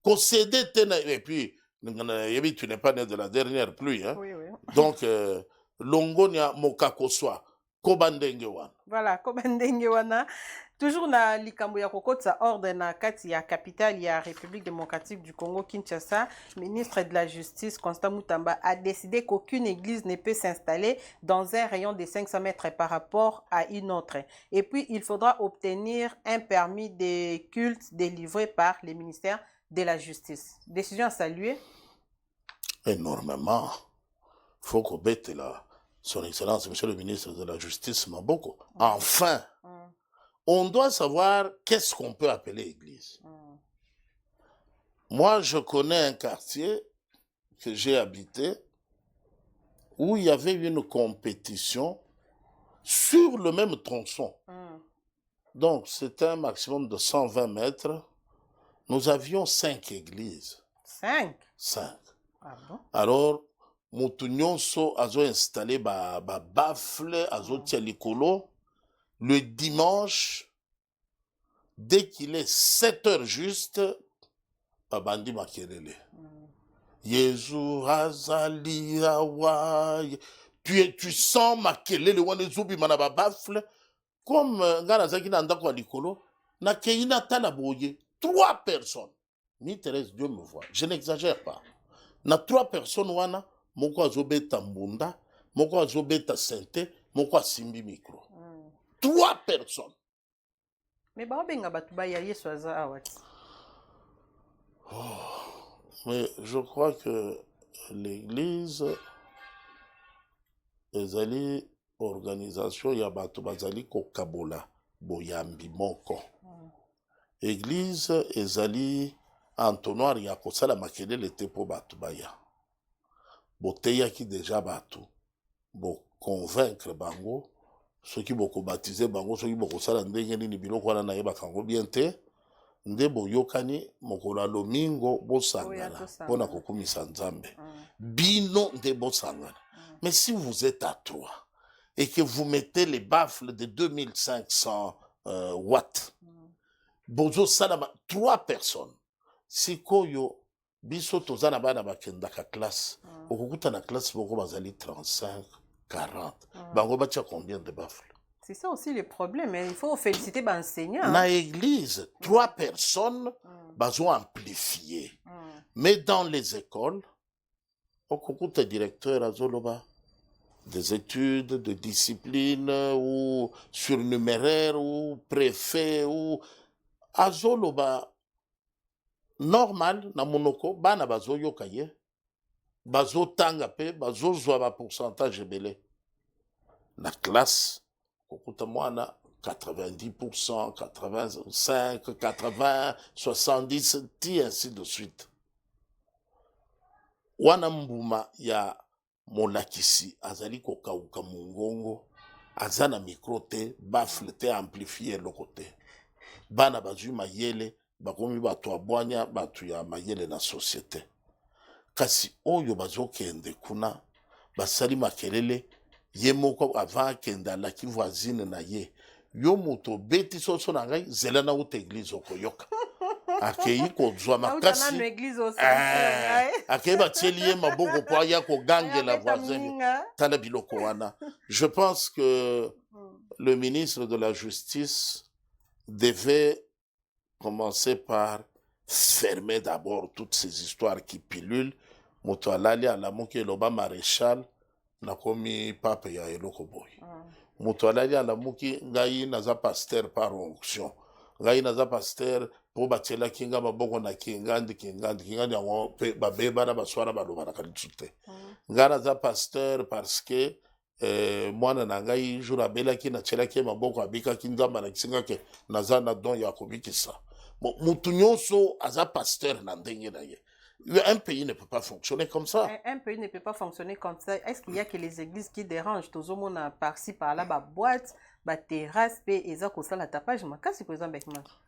Concéder et puis tu n'es pas né de la dernière pluie hein. Oui. Donc longonia mokakoswa kobandenge wana. Voilà, kobandenge wana. Toujours na likambo ya kokotsa ordre na kati ya capitale ya République démocratique du Congo Kinshasa, ministre de la Justice Constant Mutamba a décidé qu'aucune église ne peut s'installer dans un rayon de 500 mètres par rapport à une autre. Et puis il faudra obtenir un permis de culte délivré par le ministère de la Justice. Décision à saluer. Énormément. Faut qu'on bête là. Son Excellence, Monsieur le ministre de la Justice Maboko. Enfin. On doit savoir qu'est-ce qu'on peut appeler église. Moi, je connais un quartier que j'ai habité où il y avait une compétition sur le même tronçon. Donc, c'était un maximum de 120 mètres. Nous avions 5 églises. 5? 5. Ah bon? Alors, Moutounionso a installé ba baffle, a tia likolo. Le dimanche, dès qu'il est 7 heures juste, Babandi Makelele. Yesu Azali Hawaii. Tu sens Makelele, Wanezubi Manababafle, comme Ganazaki Nandako Alikolo, na Keina Talaboye. 3 personnes. Ni Thérèse, Dieu me voit. Je n'exagère pas. Na 3 personnes, wana, moko azobeta mbunda, moko azobeta sente, moko asimbi micro. 3 personnes. Mais babenga batuba ya Yesu aza awati. Mais je crois que l'église ezali organisation ya bato bazali ko kabola boyambi moko. église ezali entonnoir ya kosala makelele te mpo bato baya. Boteyaki deja bato, convaincre bango, soki bokobatize bango, soki bokosala ndenge nini biloko wana nayebaka yango bien te, nde boyokani mokolo ya lomingo bosangana mpona kokumisa Nzambe. Bino nde bosangana. Mais si vous êtes à 3 et que vous mettez les baffles de 2500 watts, bozo salama 3 personnes. Sikoyo biso tozana bana bakendaka classe. Okukuta na classe boko bazali 35, 40. Bango batia combien de baffles? C'est ça aussi le problème. Il faut féliciter les enseignants. Dans l'église, 3 personnes bazo amplifier. Mais dans les écoles, okukuta directeur azoloba des études, de discipline, ou surnuméraire, ou préfet, ou azoloba normal, na monoko, bana bazo yokaye, bazo tanga pe, bazo zwa pourcentage belé. La classe, kokuta mwana, 90%, 85, 80, 70, et ainsi de suite. Wana mbuma ya molakisi azali kokauka mungongo, azana micro te, baffle te, amplifier loko te. Bana bazui mayele, bakomi batu abwanya, batu ya mayele na société. Kasi oyo bazo kende kuna, basali makelele, ye moko avant kende alaki voisine na ye. Yo moto beti soso na ngai, zela na ute église okoyoka. Akei kozwa makasi. Akei batieli ye maboko po aya ko gange la voisine. Tala biloko wana. Je pense que le ministre de la Justice devait commencer par fermer d'abord toutes ces histoires qui pilulent. Moto alali alamuki eloba maréchal nakomi pape ya eloko boy. Moto alali alamuki ngai naza pasteur par onction. Ngai naza pasteur po batiela kinga maboko na kingandi yango pe babeba na baswara baloba na kalitute. Ngai naza pasteur parce que mwana na ngai jour abelaki na tielaki maboko abikaki Nzamba na kisinga ke naza na don ya kobikisa. Mutu nyonso aza pasteur na ndenge na ye. Un pays ne peut pas fonctionner comme ça. Un pays ne peut pas fonctionner comme ça. Est-ce qu'il y a que les églises qui dérangent? Tout le monde a par-ci, par-là, boîte, terrasse, et ça, ça, la tapage.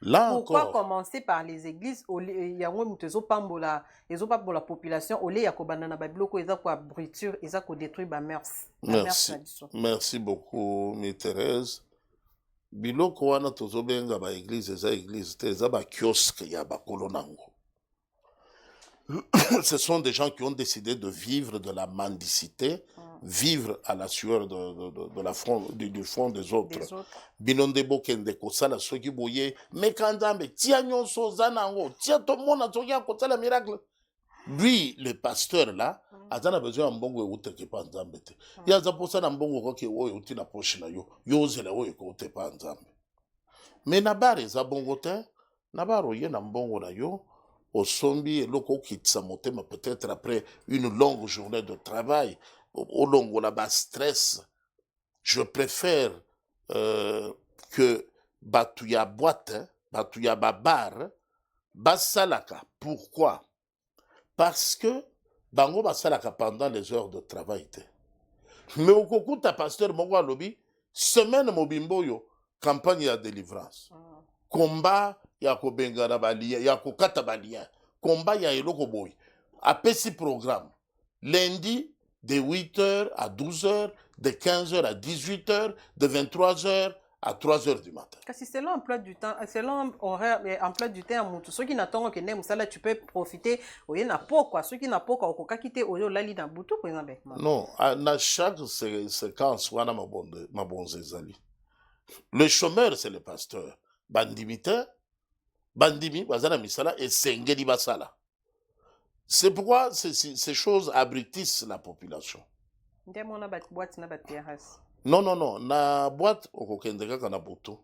Là pourquoi encore, commencer par les églises? Il y a pas pour la population. Au lieu, il y a banana, il y a bruiture, il y a détruire la mœurs. Merci beaucoup, Thérèse. Biloko wana tozobenga ba église eza église te eza ba kiosque ya ba kolonango. Ce sont des gens qui ont décidé de vivre de la mendicité, vivre à la sueur du front des autres. Binonde bokende kosala soki boye mekandambe tia nyonso zanango tia to mona soki akosala miracle. Lui, le pasteur là, azana besoin mbongo euté ke pa nzambe te. Ya za posa na mbongo ko ke oyo uti na poche na yo. Yo zela oyo ko te pa nzambe. Mais na bare za bongo te, na baro ye na mbongo na yo. Au sombi et loko kitsa motema peut-être après une longue journée de travail au long la bas stress. Je préfère que batuya boîte batuya babar basalaka. Pourquoi? Parce que bango basalaka pendant les heures de travail. Mais au kokuta pasteur moko lobby semaine mobimbo yo campagne de délivrance. Combat ya ko bengana balia ya ko kata balia combat ya eloko boy apesi programme lundi de 8h à 12h, de 15h à 18h, de 23h à 3h du matin. Parce que selon emploi du temps, selon horaire emploi du temps, ceux qui n'attendent que nem ça tu peux profiter au na pourquoi ceux qui n'a pas ko ka quitter au lali na butu par exemple. Non, à chaque séquence wana mabonze zali. Le chômeur c'est le pasteur. Bandimi, bazana misala et sengeli basala. C'est pourquoi ces choses abritissent la population. Non, na boîte au Kendeka na boto.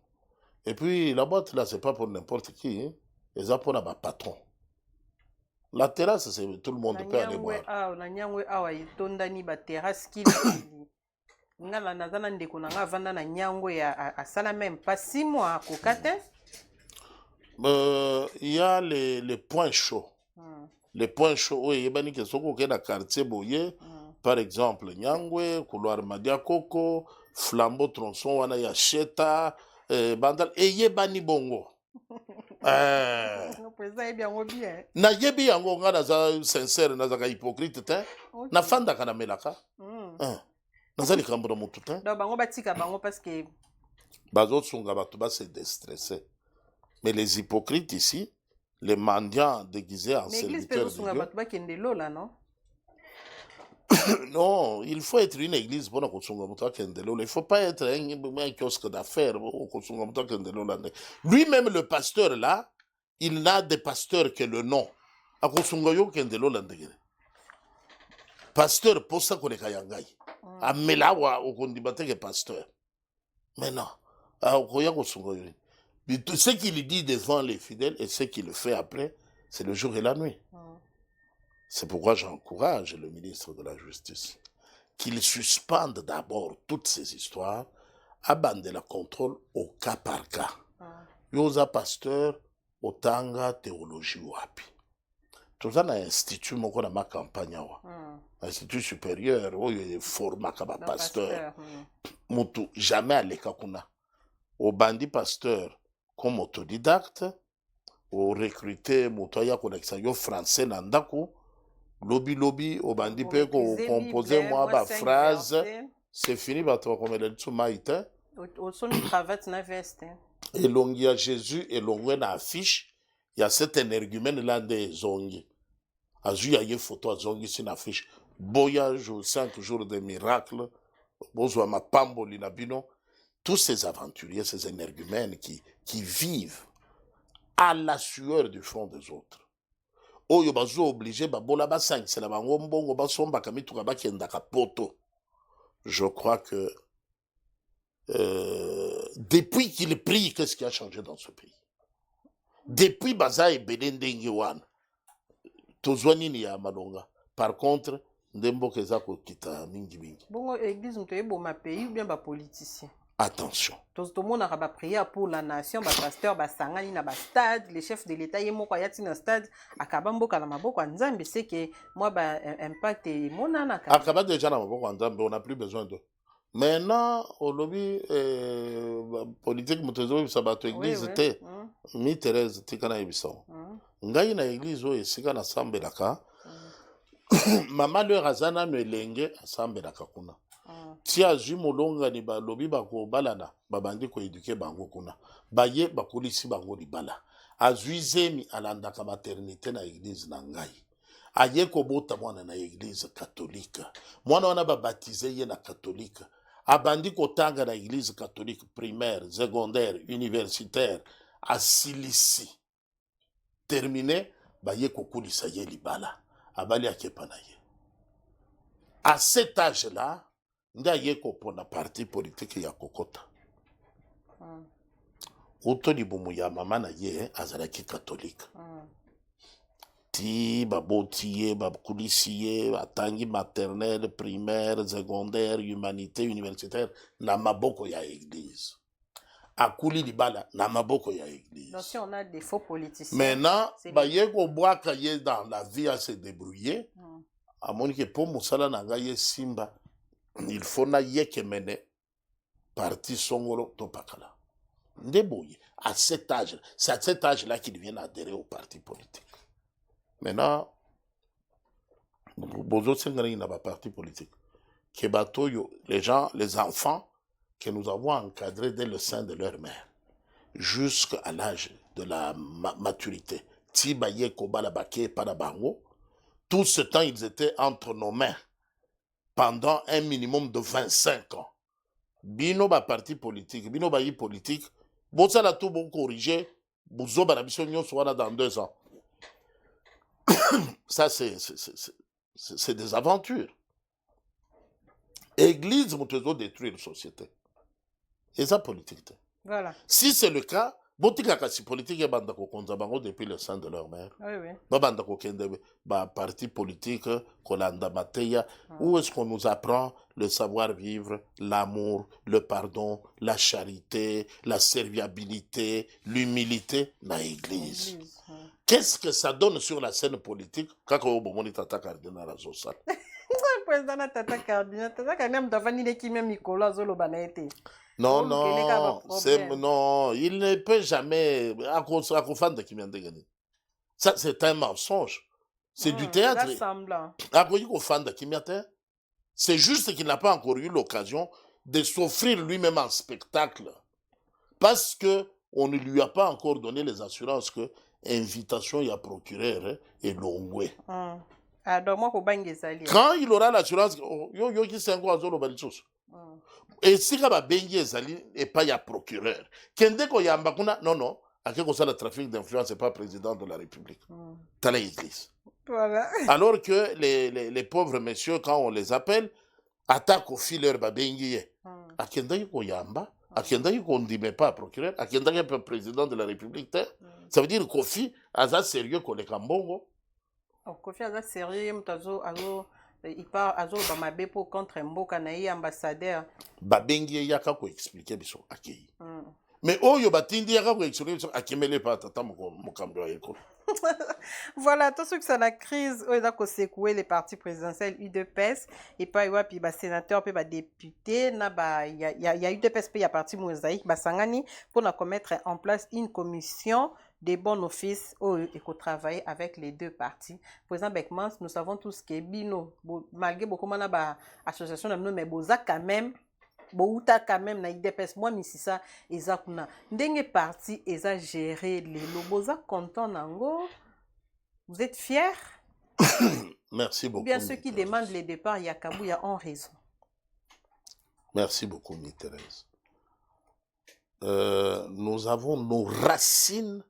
Et puis la boîte là c'est pas pour n'importe qui, hein. Les pour na patron. La terrasse c'est tout le monde peut aller boire. Na nyangwe awa itondani ba terrasse qui ngala nazana ndeko na vanda na nyangwe ya asala même pas 6 mois kokate. Il y a les points chauds. Les points chauds, oui, il y a des quartiers boyé, par exemple, Nyangwe, couloir Madia Koko, Flambeau Tronçon, wana ya Cheta, Bandal, et Yebani Bongo. Le président est bien ou bien. Na yebi yango nga naza sincère naza hypocrite te. Na fanda kana melaka. Naza likambo na mutu te. Donc bango batika bango parce que bazo tsunga batu ba se déstresser. Mais les hypocrites ici, les mendiants déguisés en serviteurs de Dieu. Non? Non, il faut être une église pour il ne faut pas être un kiosque d'affaires. Lui-même, le pasteur là, il n'a de pasteur que le nom. Pasteur, pour ça qu'on est kayangai. Amelawa, au kondibate que pasteur. Mais non. Ce qu'il dit devant les fidèles et ce qu'il fait après, c'est le jour et la nuit. C'est pourquoi j'encourage le ministre de la Justice qu'il suspende d'abord toutes ces histoires, abandonne le contrôle au cas par cas. Yosa pasteur, otanga théologie wapi. Tout ça, un institut, mon na ma campagne, institut supérieur, où il y a format comme pasteur. Mutu, jamais à l'ekakuna. Au bandit pasteur, comme autodidacte, au recruter, mutoya connexion français nandaku, lobby, au bandit pe ko composer moi ba phrase, c'est fini ba to comme le tsumaïte. Au son cravate na veste. Et longi à Jésus et longi na affiche, il y a cet énergumène là des zongi. Azu ya ye photo a zongi sur affiche. Voyage aux 5 jours de miracle, bozo ma pambo linabino. Tous ces aventuriers, ces énergumènes qui vivent à la sueur du front des autres. Oyo bazo obligé babola ba 5 c'est la bangombo ba somba kamituka ba kendaka poto. Je crois que depuis qu'il prie, qu'est-ce qui a changé dans ce pays? Depuis Baza et Benendenge wan tozwani ni ya malonga. Par contre, ndembo kezako kita mingi mingi. Bongo église mtoye boma pays ou bien ba politicien. Attention. Tout le monde a prié pour la nation, le pasteur, le sangani na stade, les chefs de l'État, yemo kwa yati na stade, akabambo kala maboko nzambe, c'est que moi ba impact mon ana. Akaba déjà na maboko nzambe, on n'a plus besoin de. Maintenant, au lobby politique mutezo ça bato église te. Mi Thérèse tikana ebiso. Ngai na église o esika na sambelaka. Mama le razana no elenge asambelaka kuna. Tia jumolonga ni ba lobi ba ko balana babandi ko éduquer bango kuna baye bakolisi bango libala azuizemi alandaka maternité na église na ngai aye ko bota mwana na église catholique mwana wana ba baptisé ye na catholique abandi ko tanga na église catholique primaire secondaire universitaire asilisi terminé baye ko kulisa ye libala abali akepa na ye. À cet âge là nda yeko pona parti politique ya kokota. Uto libumu ya mama na ye azalaki catholique. Ti babotiye bakulisiye atangi maternelle primaire secondaire humanité universitaire na maboko ya église. Akuli libala na maboko ya église. Donc si on a des faux politiciens. Maintenant ba yeko boaka ye dans la vie à se débrouiller. A monique pour musala na ngaye simba. Il faut na yeke mene parti songolo topakala. Ndeboye, à cet âge, c'est à cet âge-là qu'ils viennent adhérer au parti politique. Maintenant, bozo sengani na ba parti politique. Kebatoyo, les gens, les enfants que nous avons encadrés dès le sein de leur mère, jusqu'à l'âge de la maturité. Tiba yeko balabake panabango. Tout ce temps, ils étaient entre nos mains. Pendant un minimum de 25 ans. Bino ba parti politique, bino ba yi politique, bosa la tout bon corriger, bozo ba la mission soit dans 2 ans. Ça, c'est des aventures. Église, vous devez détruire la société. Et ça, politique. Voilà. Si c'est le cas, botika kasi politique ya banda kokonza bango depuis le sein de leur mère. Oui, oui. Babanda kokende ba parti politique kolanda mateya. Où est-ce qu'on nous apprend le savoir-vivre, l'amour, le pardon, la charité, la serviabilité, l'humilité na église? Qu'est-ce que ça donne sur la scène politique quand on bomoni tata cardinal azosala? Président na tata cardinal mtavani leki même Nicolas Zoloba na été. Non, non, il ne peut jamais. Ça, c'est un mensonge. C'est du théâtre. C'est juste qu'il n'a pas encore eu l'occasion de s'offrir lui-même en spectacle. Parce qu'on ne lui a pas encore donné les assurances que invitation y a procureur et l'ongwe. Quand il aura l'assurance, et si ka babengi ezali et pas ya procureur kende ko yamba kuna non ake ko sala trafic d'influence c'est pas président de la République tala église. Voilà. Alors que les pauvres messieurs quand on les appelle attaquent au fileur babengi akenda ko yamba akenda ko ndime pas procureur akenda ko président de la République ça veut dire Kofi aza sérieux ko le kambongo Kofi aza sérieux mtazo azo il part azo ba mabe pour contre mboka na ye ambassadeur babengi yaka ko expliquer biso akei mais oyo batindi yaka ko expliquer biso akemele pa tata mokambo ya école. Voilà tout ce que c'est la crise oyo ko secouer les partis présidentiels UDPS et pas wa pi ba sénateur pe ba député na ba ya UDPS pe ya parti mosaïque ba sangani pour na mettre en place une commission des bons offices et qu'on travaille avec les deux partis. Par exemple, avec Mans, nous savons tous que Bino, malgré beaucoup de associations, mais Boza quand même, Bouta quand même, na IDPS, moi, Mississa, et Zakuna. Ndenge parti, et ça gérer les Boza content, Nango. Vous êtes fiers? Merci beaucoup. Bien ceux qui demandent les départs, Yakabouya ont raison. Merci beaucoup, Thérèse. Nous avons nos racines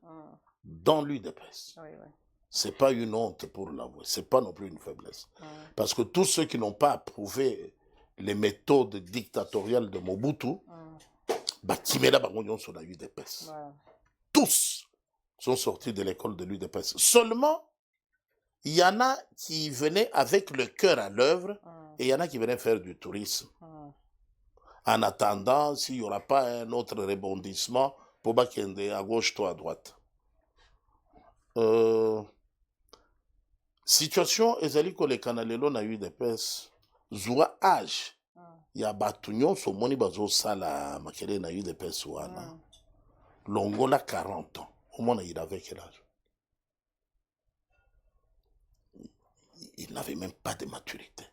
dans l'UDPS. Oui, oui. Ce n'est pas une honte pour l'avouer, ce n'est pas non plus une faiblesse. Parce que tous ceux qui n'ont pas approuvé les méthodes dictatoriales de Mobutu, tous sont sortis de l'école de l'UDPS. Seulement, il y en a qui venaient avec le cœur à l'œuvre et il y en a qui venaient faire du tourisme. En attendant, s'il n'y aura pas un autre rebondissement, pour Bakende, à gauche, toi à droite. Situation, ezali ko le kanalelo na UDPS, zoua âge. Il y a batunyon so moni bazo sala makele na UDPS wana. Longola 40 ans. Au moins, il avait quel âge? Il n'avait même pas de maturité.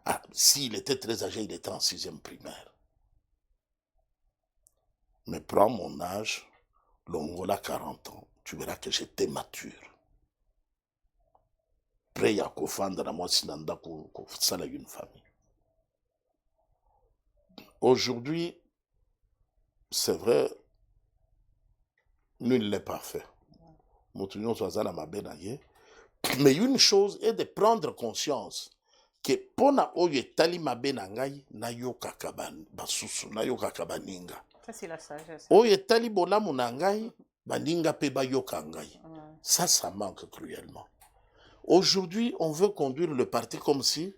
Ah, s'il était très âgé, il était en 6e primaire. Mais prends mon âge, Longola 40 ans, tu verras que j'étais mature. Prêt à kofanda moi sinanda ko sala une famille. Aujourd'hui, c'est vrai, nul n'est parfait. Mais une chose est de prendre conscience que pona oye tali mabe na ngai na yoka basusu na yoka kabaninga. Ça, c'est la sagesse. Oye tali bolamu na ngai, baninga pe ba yoka ngai. Ça manque cruellement. Aujourd'hui, on veut conduire le parti comme si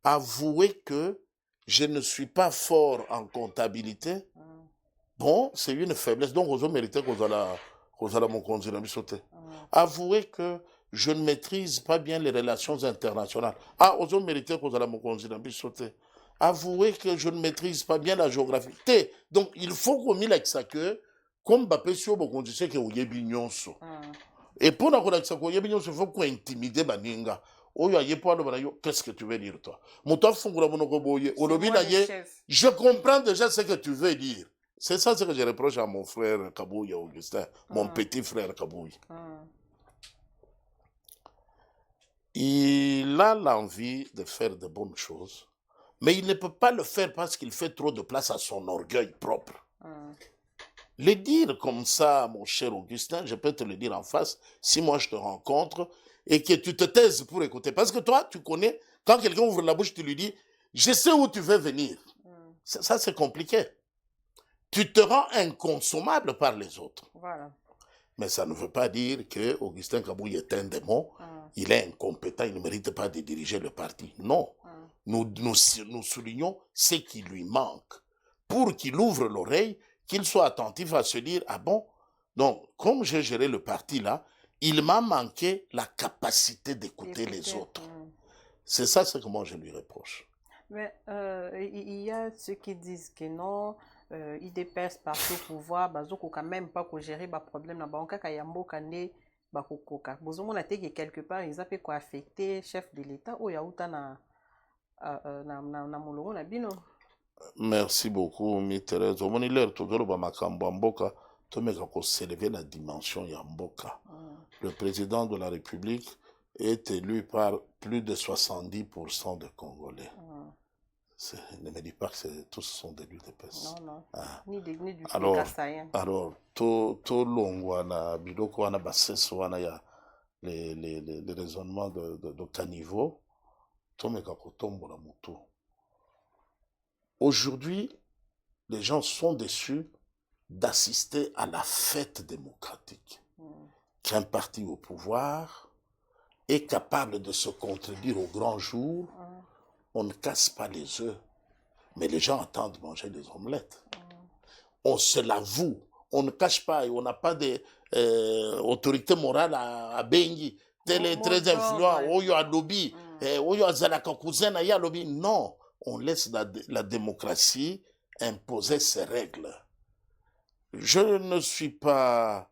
avouer que je ne suis pas fort en comptabilité. Bon, c'est une faiblesse. Donc, vous méritez que vous allez mon conduire. Avouer que je ne maîtrise pas bien les relations internationales. Ah, vous méritez que vous allez mon conduire. Avouer que je ne maîtrise pas bien la géographie. Donc, il faut qu'on mette avec ça que, comme Bappé sur vous conduisez que vous y bignon. Et pour la relaxation, il faut qu'on intimide Baninga. Qu'est-ce que tu veux dire, toi? Je comprends déjà ce que tu veux dire. C'est ça ce que je reproche à mon frère Kabouya Augustin, mon petit frère Kabouya. Il a l'envie de faire de bonnes choses, mais il ne peut pas le faire parce qu'il fait trop de place à son orgueil propre. Le dire comme ça, mon cher Augustin, je peux te le dire en face, si moi je te rencontre et que tu te taises pour écouter. Parce que toi, tu connais, quand quelqu'un ouvre la bouche, tu lui dis, je sais où tu veux venir. Ça, c'est compliqué. tu te rends inconsommable par les autres. Voilà. Mais ça ne veut pas dire que Augustin Kabouya est un démon, il est incompétent, il ne mérite pas de diriger le parti. Non. Nous soulignons ce qui lui manque pour qu'il ouvre l'oreille, qu'il soit attentif à se dire, ah bon, donc comme j'ai géré le parti là, il m'a manqué la capacité d'écouter les autres. C'est ça ce que moi je lui reproche. Mais il y a ceux qui disent que non, IDPS parti au pouvoir, bazoko quand même pas ko gérer ba problème na banka ka yambo kande ba kokoka. Bozomo na te que quelque part ils a quoi affecter chef de l'État ou ya uta na molongo na bino. Merci beaucoup, mi Thérèse. Omoni l'air tozolo ba makambo mboka, to meka ko s'élever la dimension ya mboka. Le président de la République est élu par plus de 70% des Congolais. Ne me dis pas que tous sont des l'UDPS. Non, non. Ni du alors, to longwa na biloko wana baseso wana ya les raisonnements de caniveau, to meka ko tombola mutu. Aujourd'hui, les gens sont déçus d'assister à la fête démocratique. Qu'un parti au pouvoir est capable de se contredire au grand jour. On ne casse pas les œufs, mais les gens attendent manger des omelettes. On se l'avoue, on ne cache pas, et on n'a pas d'autorité morale à Bengi. Tel est très influent, Oyo a lobby, Oyo a Zalaka cousin, a lobby. Non, on laisse la démocratie imposer ses règles. Je ne suis pas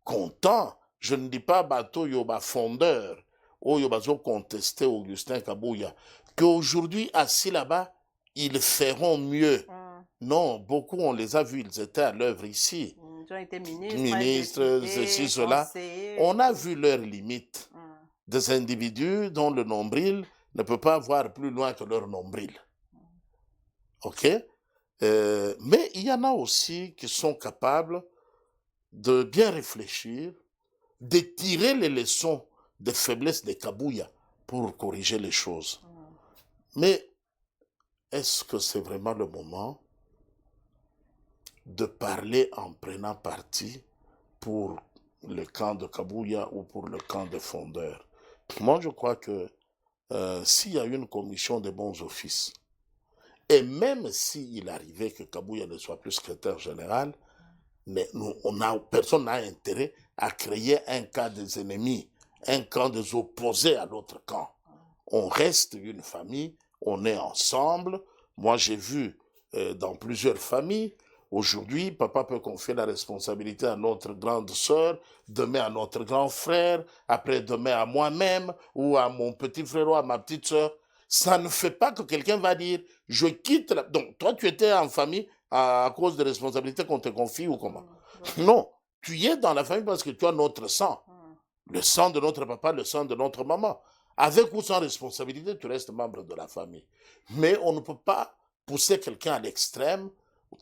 content, je ne dis pas bateau yoba fondeur, Oyo bazo contesté Augustin Kabouya, qu'aujourd'hui, assis là-bas, ils feront mieux. Non, beaucoup, on les a vus, ils étaient à l'œuvre ici. Ils ont été ministres, ceci, cela. On a vu leurs limites. Des individus dont le nombril ne peut pas voir plus loin que leur nombril. OK? Mais il y en a aussi qui sont capables de bien réfléchir, de tirer les leçons des faiblesses de Kabouya pour corriger les choses. Mais est-ce que c'est vraiment le moment de parler en prenant parti pour le camp de Kabouya ou pour le camp des fondeurs? Moi, je crois que s'il y a une commission de bons offices, et même s'il arrivait que Kabouya ne soit plus secrétaire général, mais personne n'a intérêt à créer un camp des ennemis, un camp des opposés à l'autre camp. On reste une famille, on est ensemble. Moi, j'ai vu dans plusieurs familles, aujourd'hui, papa peut confier la responsabilité à notre grande sœur, demain à notre grand frère, après demain à moi-même, ou à mon petit frère ou à ma petite sœur. Ça ne fait pas que quelqu'un va dire, je quitte la... Donc, toi, tu étais en famille à cause des responsabilités qu'on te confie ou comment? Non, tu y es dans la famille parce que tu as notre sang. Le sang de notre papa, le sang de notre maman. Avec ou sans responsabilité, tu restes membre de la famille. Mais on ne peut pas pousser quelqu'un à l'extrême,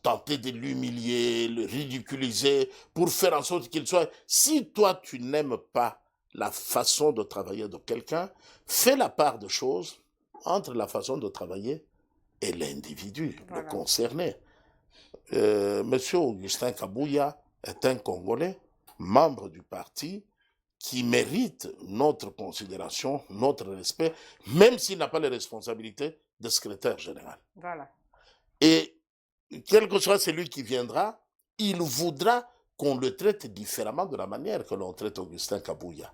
tenter de l'humilier, le ridiculiser, pour faire en sorte qu'il soit... Si toi, tu n'aimes pas la façon de travailler de quelqu'un, fais la part de choses entre la façon de travailler et l'individu, le concerné. Monsieur Augustin Kabouya est un Congolais, membre du parti, qui mérite notre considération, notre respect, même s'il n'a pas les responsabilités de secrétaire général. Voilà. Et quel que soit celui qui viendra, il voudra qu'on le traite différemment de la manière que l'on traite Augustin Kabouya.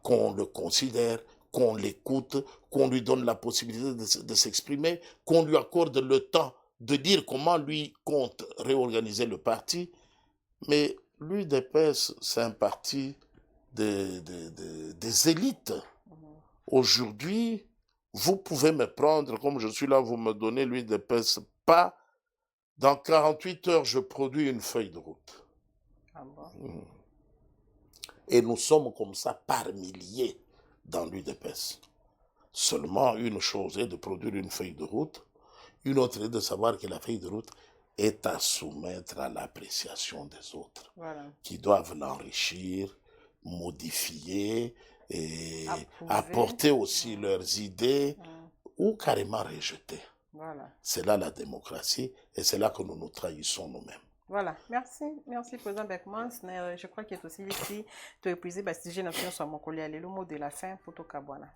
Qu'on le considère, qu'on l'écoute, qu'on lui donne la possibilité de s'exprimer, qu'on lui accorde le temps de dire comment lui compte réorganiser le parti. Mais l'UDPS, c'est un parti des élites. Aujourd'hui, vous pouvez me prendre, comme je suis là, vous me donnez l'UDPS, pas. Dans 48 heures, je produis une feuille de route. Ah bon? Et nous sommes comme ça par milliers dans l'UDPS. Seulement une chose est de produire une feuille de route, une autre est de savoir que la feuille de route est à soumettre à l'appréciation des autres, qui doivent l'enrichir, modifier et apporter aussi leurs idées ou carrément rejeter. Voilà. C'est là la démocratie et c'est là que nous nous trahissons nous-mêmes. Voilà, merci. Merci, Président Beckmans. Je crois qu'il est aussi ici de épuiser le sujet national sur mon collègue. Le mot de la fin pour Tokabwana.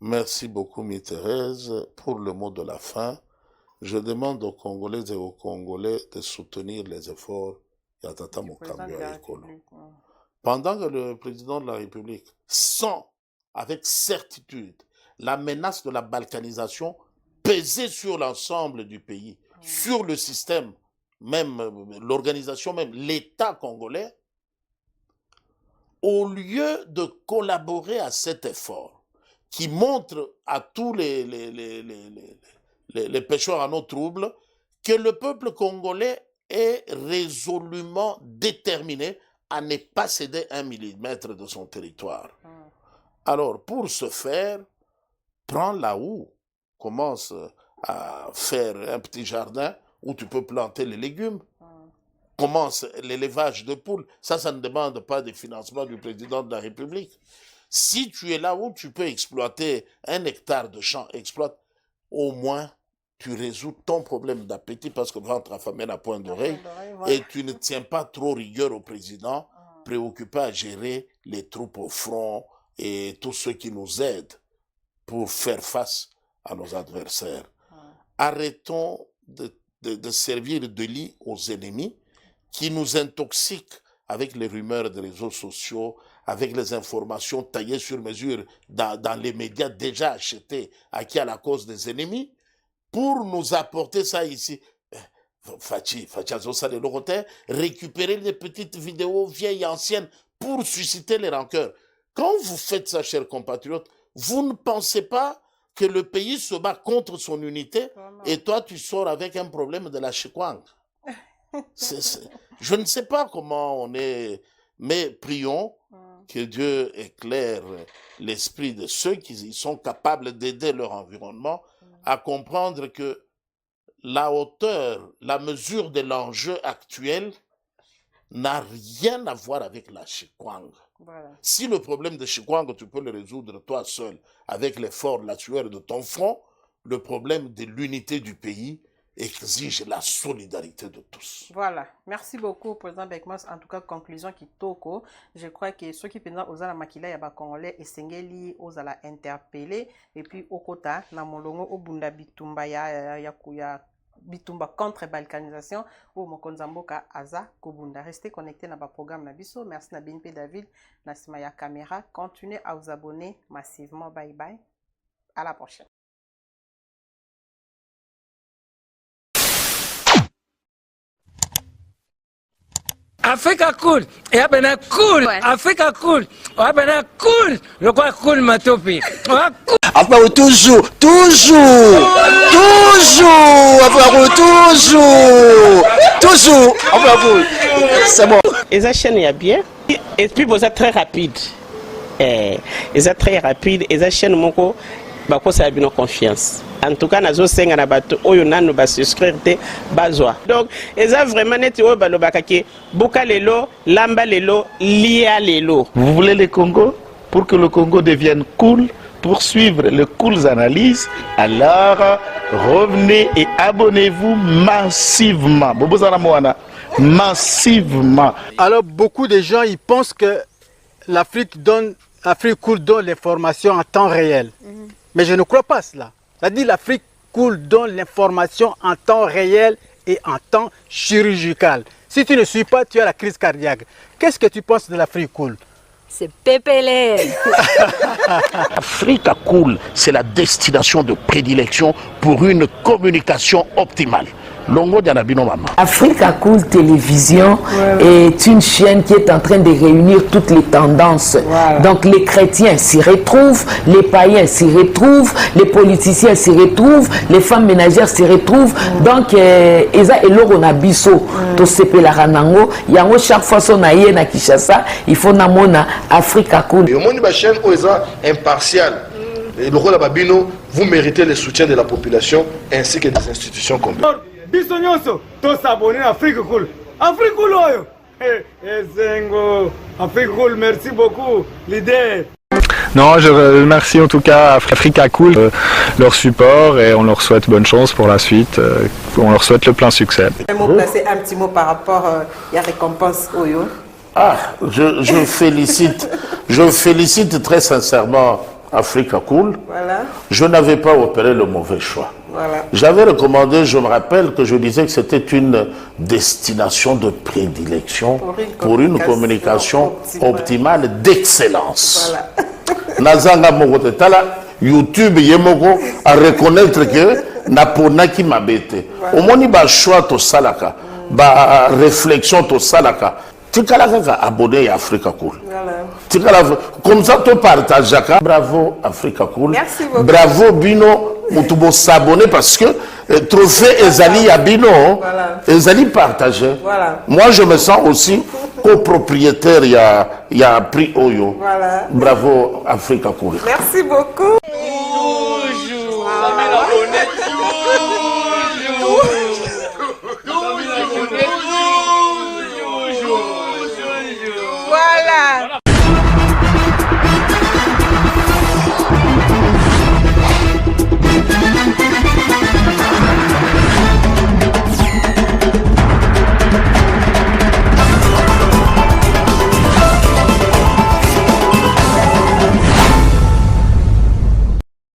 Merci beaucoup, Thérèse. Pour le mot de la fin, je demande aux Congolais et aux Congolais de soutenir les efforts de Tata Mokambio Ekolo. Pendant que le président de la République sent avec certitude la menace de la balkanisation peser sur l'ensemble du pays, sur le système, même l'organisation, même l'État congolais, au lieu de collaborer à cet effort qui montre à tous les pêcheurs en eau trouble que le peuple congolais est résolument déterminé à ne pas céder 1 millimètre de son territoire. Alors, pour ce faire, prends la houe, commence à faire un petit jardin où tu peux planter les légumes. Commence l'élevage de poules. Ça ne demande pas de financement du président de la République. Si tu es là où tu peux exploiter 1 hectare de champ, exploite, au moins tu résous ton problème d'appétit parce que ventre affamé n'a point d'oreille et tu ne tiens pas trop rigueur au président, préoccupé à gérer les troupes au front et tous ceux qui nous aident pour faire face à nos adversaires. Arrêtons de servir de lit aux ennemis qui nous intoxiquent avec les rumeurs des réseaux sociaux, avec les informations taillées sur mesure dans les médias déjà achetés, acquis à la cause des ennemis, pour nous apporter ça ici. Récupérer les petites vidéos vieilles et anciennes pour susciter les rancœurs. Quand vous faites ça, chers compatriotes, vous ne pensez pas que le pays se bat contre son unité et toi, tu sors avec un problème de la Chikwang. Je ne sais pas comment on est, mais prions que Dieu éclaire l'esprit de ceux qui sont capables d'aider leur environnement à comprendre que la hauteur, la mesure de l'enjeu actuel n'a rien à voir avec la Chikwang. Voilà. Si le problème de Chikwang, tu peux le résoudre toi seul avec l'effort, la sueur de ton front, le problème de l'unité du pays exige la solidarité de tous. Voilà. Merci beaucoup, Président Beckmans. En tout cas, conclusion qui toko. Je crois que ceux qui pendant aux ala makila ya ba Congolais et sengeli aux ala interpeller et puis au kota na molongo au bunda bitumba ya bitumba contre balkanisation ou mokonzamboka aza kobunda. Restez connectés dans le programme Nabiso. Merci na BNP David na sima ya caméra. Continuez à vous abonner massivement. Bye bye. À la prochaine. Africa cool, et abena cool, Africa cool, abena cool, le quoi cool matopi. Après toujours, c'est bon. Et ça chaîne est bien, et puis vous êtes très rapide, et ça très rapide, et ça chaîne mon co, bah quoi ça a bien confiance. En tout cas, nazo senga na bato oyo nanu ba souscrire te bazwa. Donc, eza vraiment net oyo ba lobakaki boka lelo, lamba lelo, lia lelo. Vous voulez le Congo pour que le Congo devienne cool, pour suivre les cool analyses, alors revenez et abonnez-vous massivement. Bobozana Moana, massivement. Alors beaucoup de gens ils pensent que l'Afrique cool donne l'information en temps réel. Mais je ne crois pas cela. C'est-à-dire l'Afrique cool donne l'information en temps réel et en temps chirurgical. Si tu ne suis pas, tu as la crise cardiaque. Qu'est-ce que tu penses de l'Afrique cool? C'est PPL. Africa Cool, c'est la destination de prédilection pour une communication optimale. Longo Dianabino Mama. Africa Cool Télévision est une chaîne qui est en train de réunir toutes les tendances. Voilà. Donc les chrétiens s'y retrouvent, les païens s'y retrouvent, les politiciens s'y retrouvent, les femmes ménagères s'y retrouvent. Donc Eza Eloro na biso to sepela ranango, yango chaque fois son aïe na Kinshasa, il faut namona Africa Cool. Et au monde de la chaîne Oeza impartial. Et le rôle de Babino, vous méritez le soutien de la population ainsi que des institutions communes. Bisognoso, tous s'abonner à Afrique Cool. Afrique Cool, Zengo. Afrique Cool, merci beaucoup, leader. Non, je remercie en tout cas Africa Cool, leur support et on leur souhaite bonne chance pour la suite. On leur souhaite le plein succès. Placer un petit mot par rapport à la récompense Oyo. Ah, je félicite très sincèrement Africa Cool. Voilà. Je n'avais pas opéré le mauvais choix. Voilà. J'avais recommandé, je me rappelle que je disais que c'était une destination de prédilection pour une communication optimale d'excellence. Nazanga Mogotala, YouTube Yemoko, à reconnaître que Naponaki Mabete. Au moins, il y a un choix to salaka, ba réflexion to salaka. Tu as abonné à Africa Cool. Comme ça, tu partages. Bravo Africa Cool. Merci beaucoup. Bravo Bino. Mutubo s'abonner parce que trophée Ezali Abino, Ezali partagé. Voilà. Moi, je me sens aussi copropriétaire. Il y a prix Oyo. Voilà. Bravo Africa Cool. Merci beaucoup.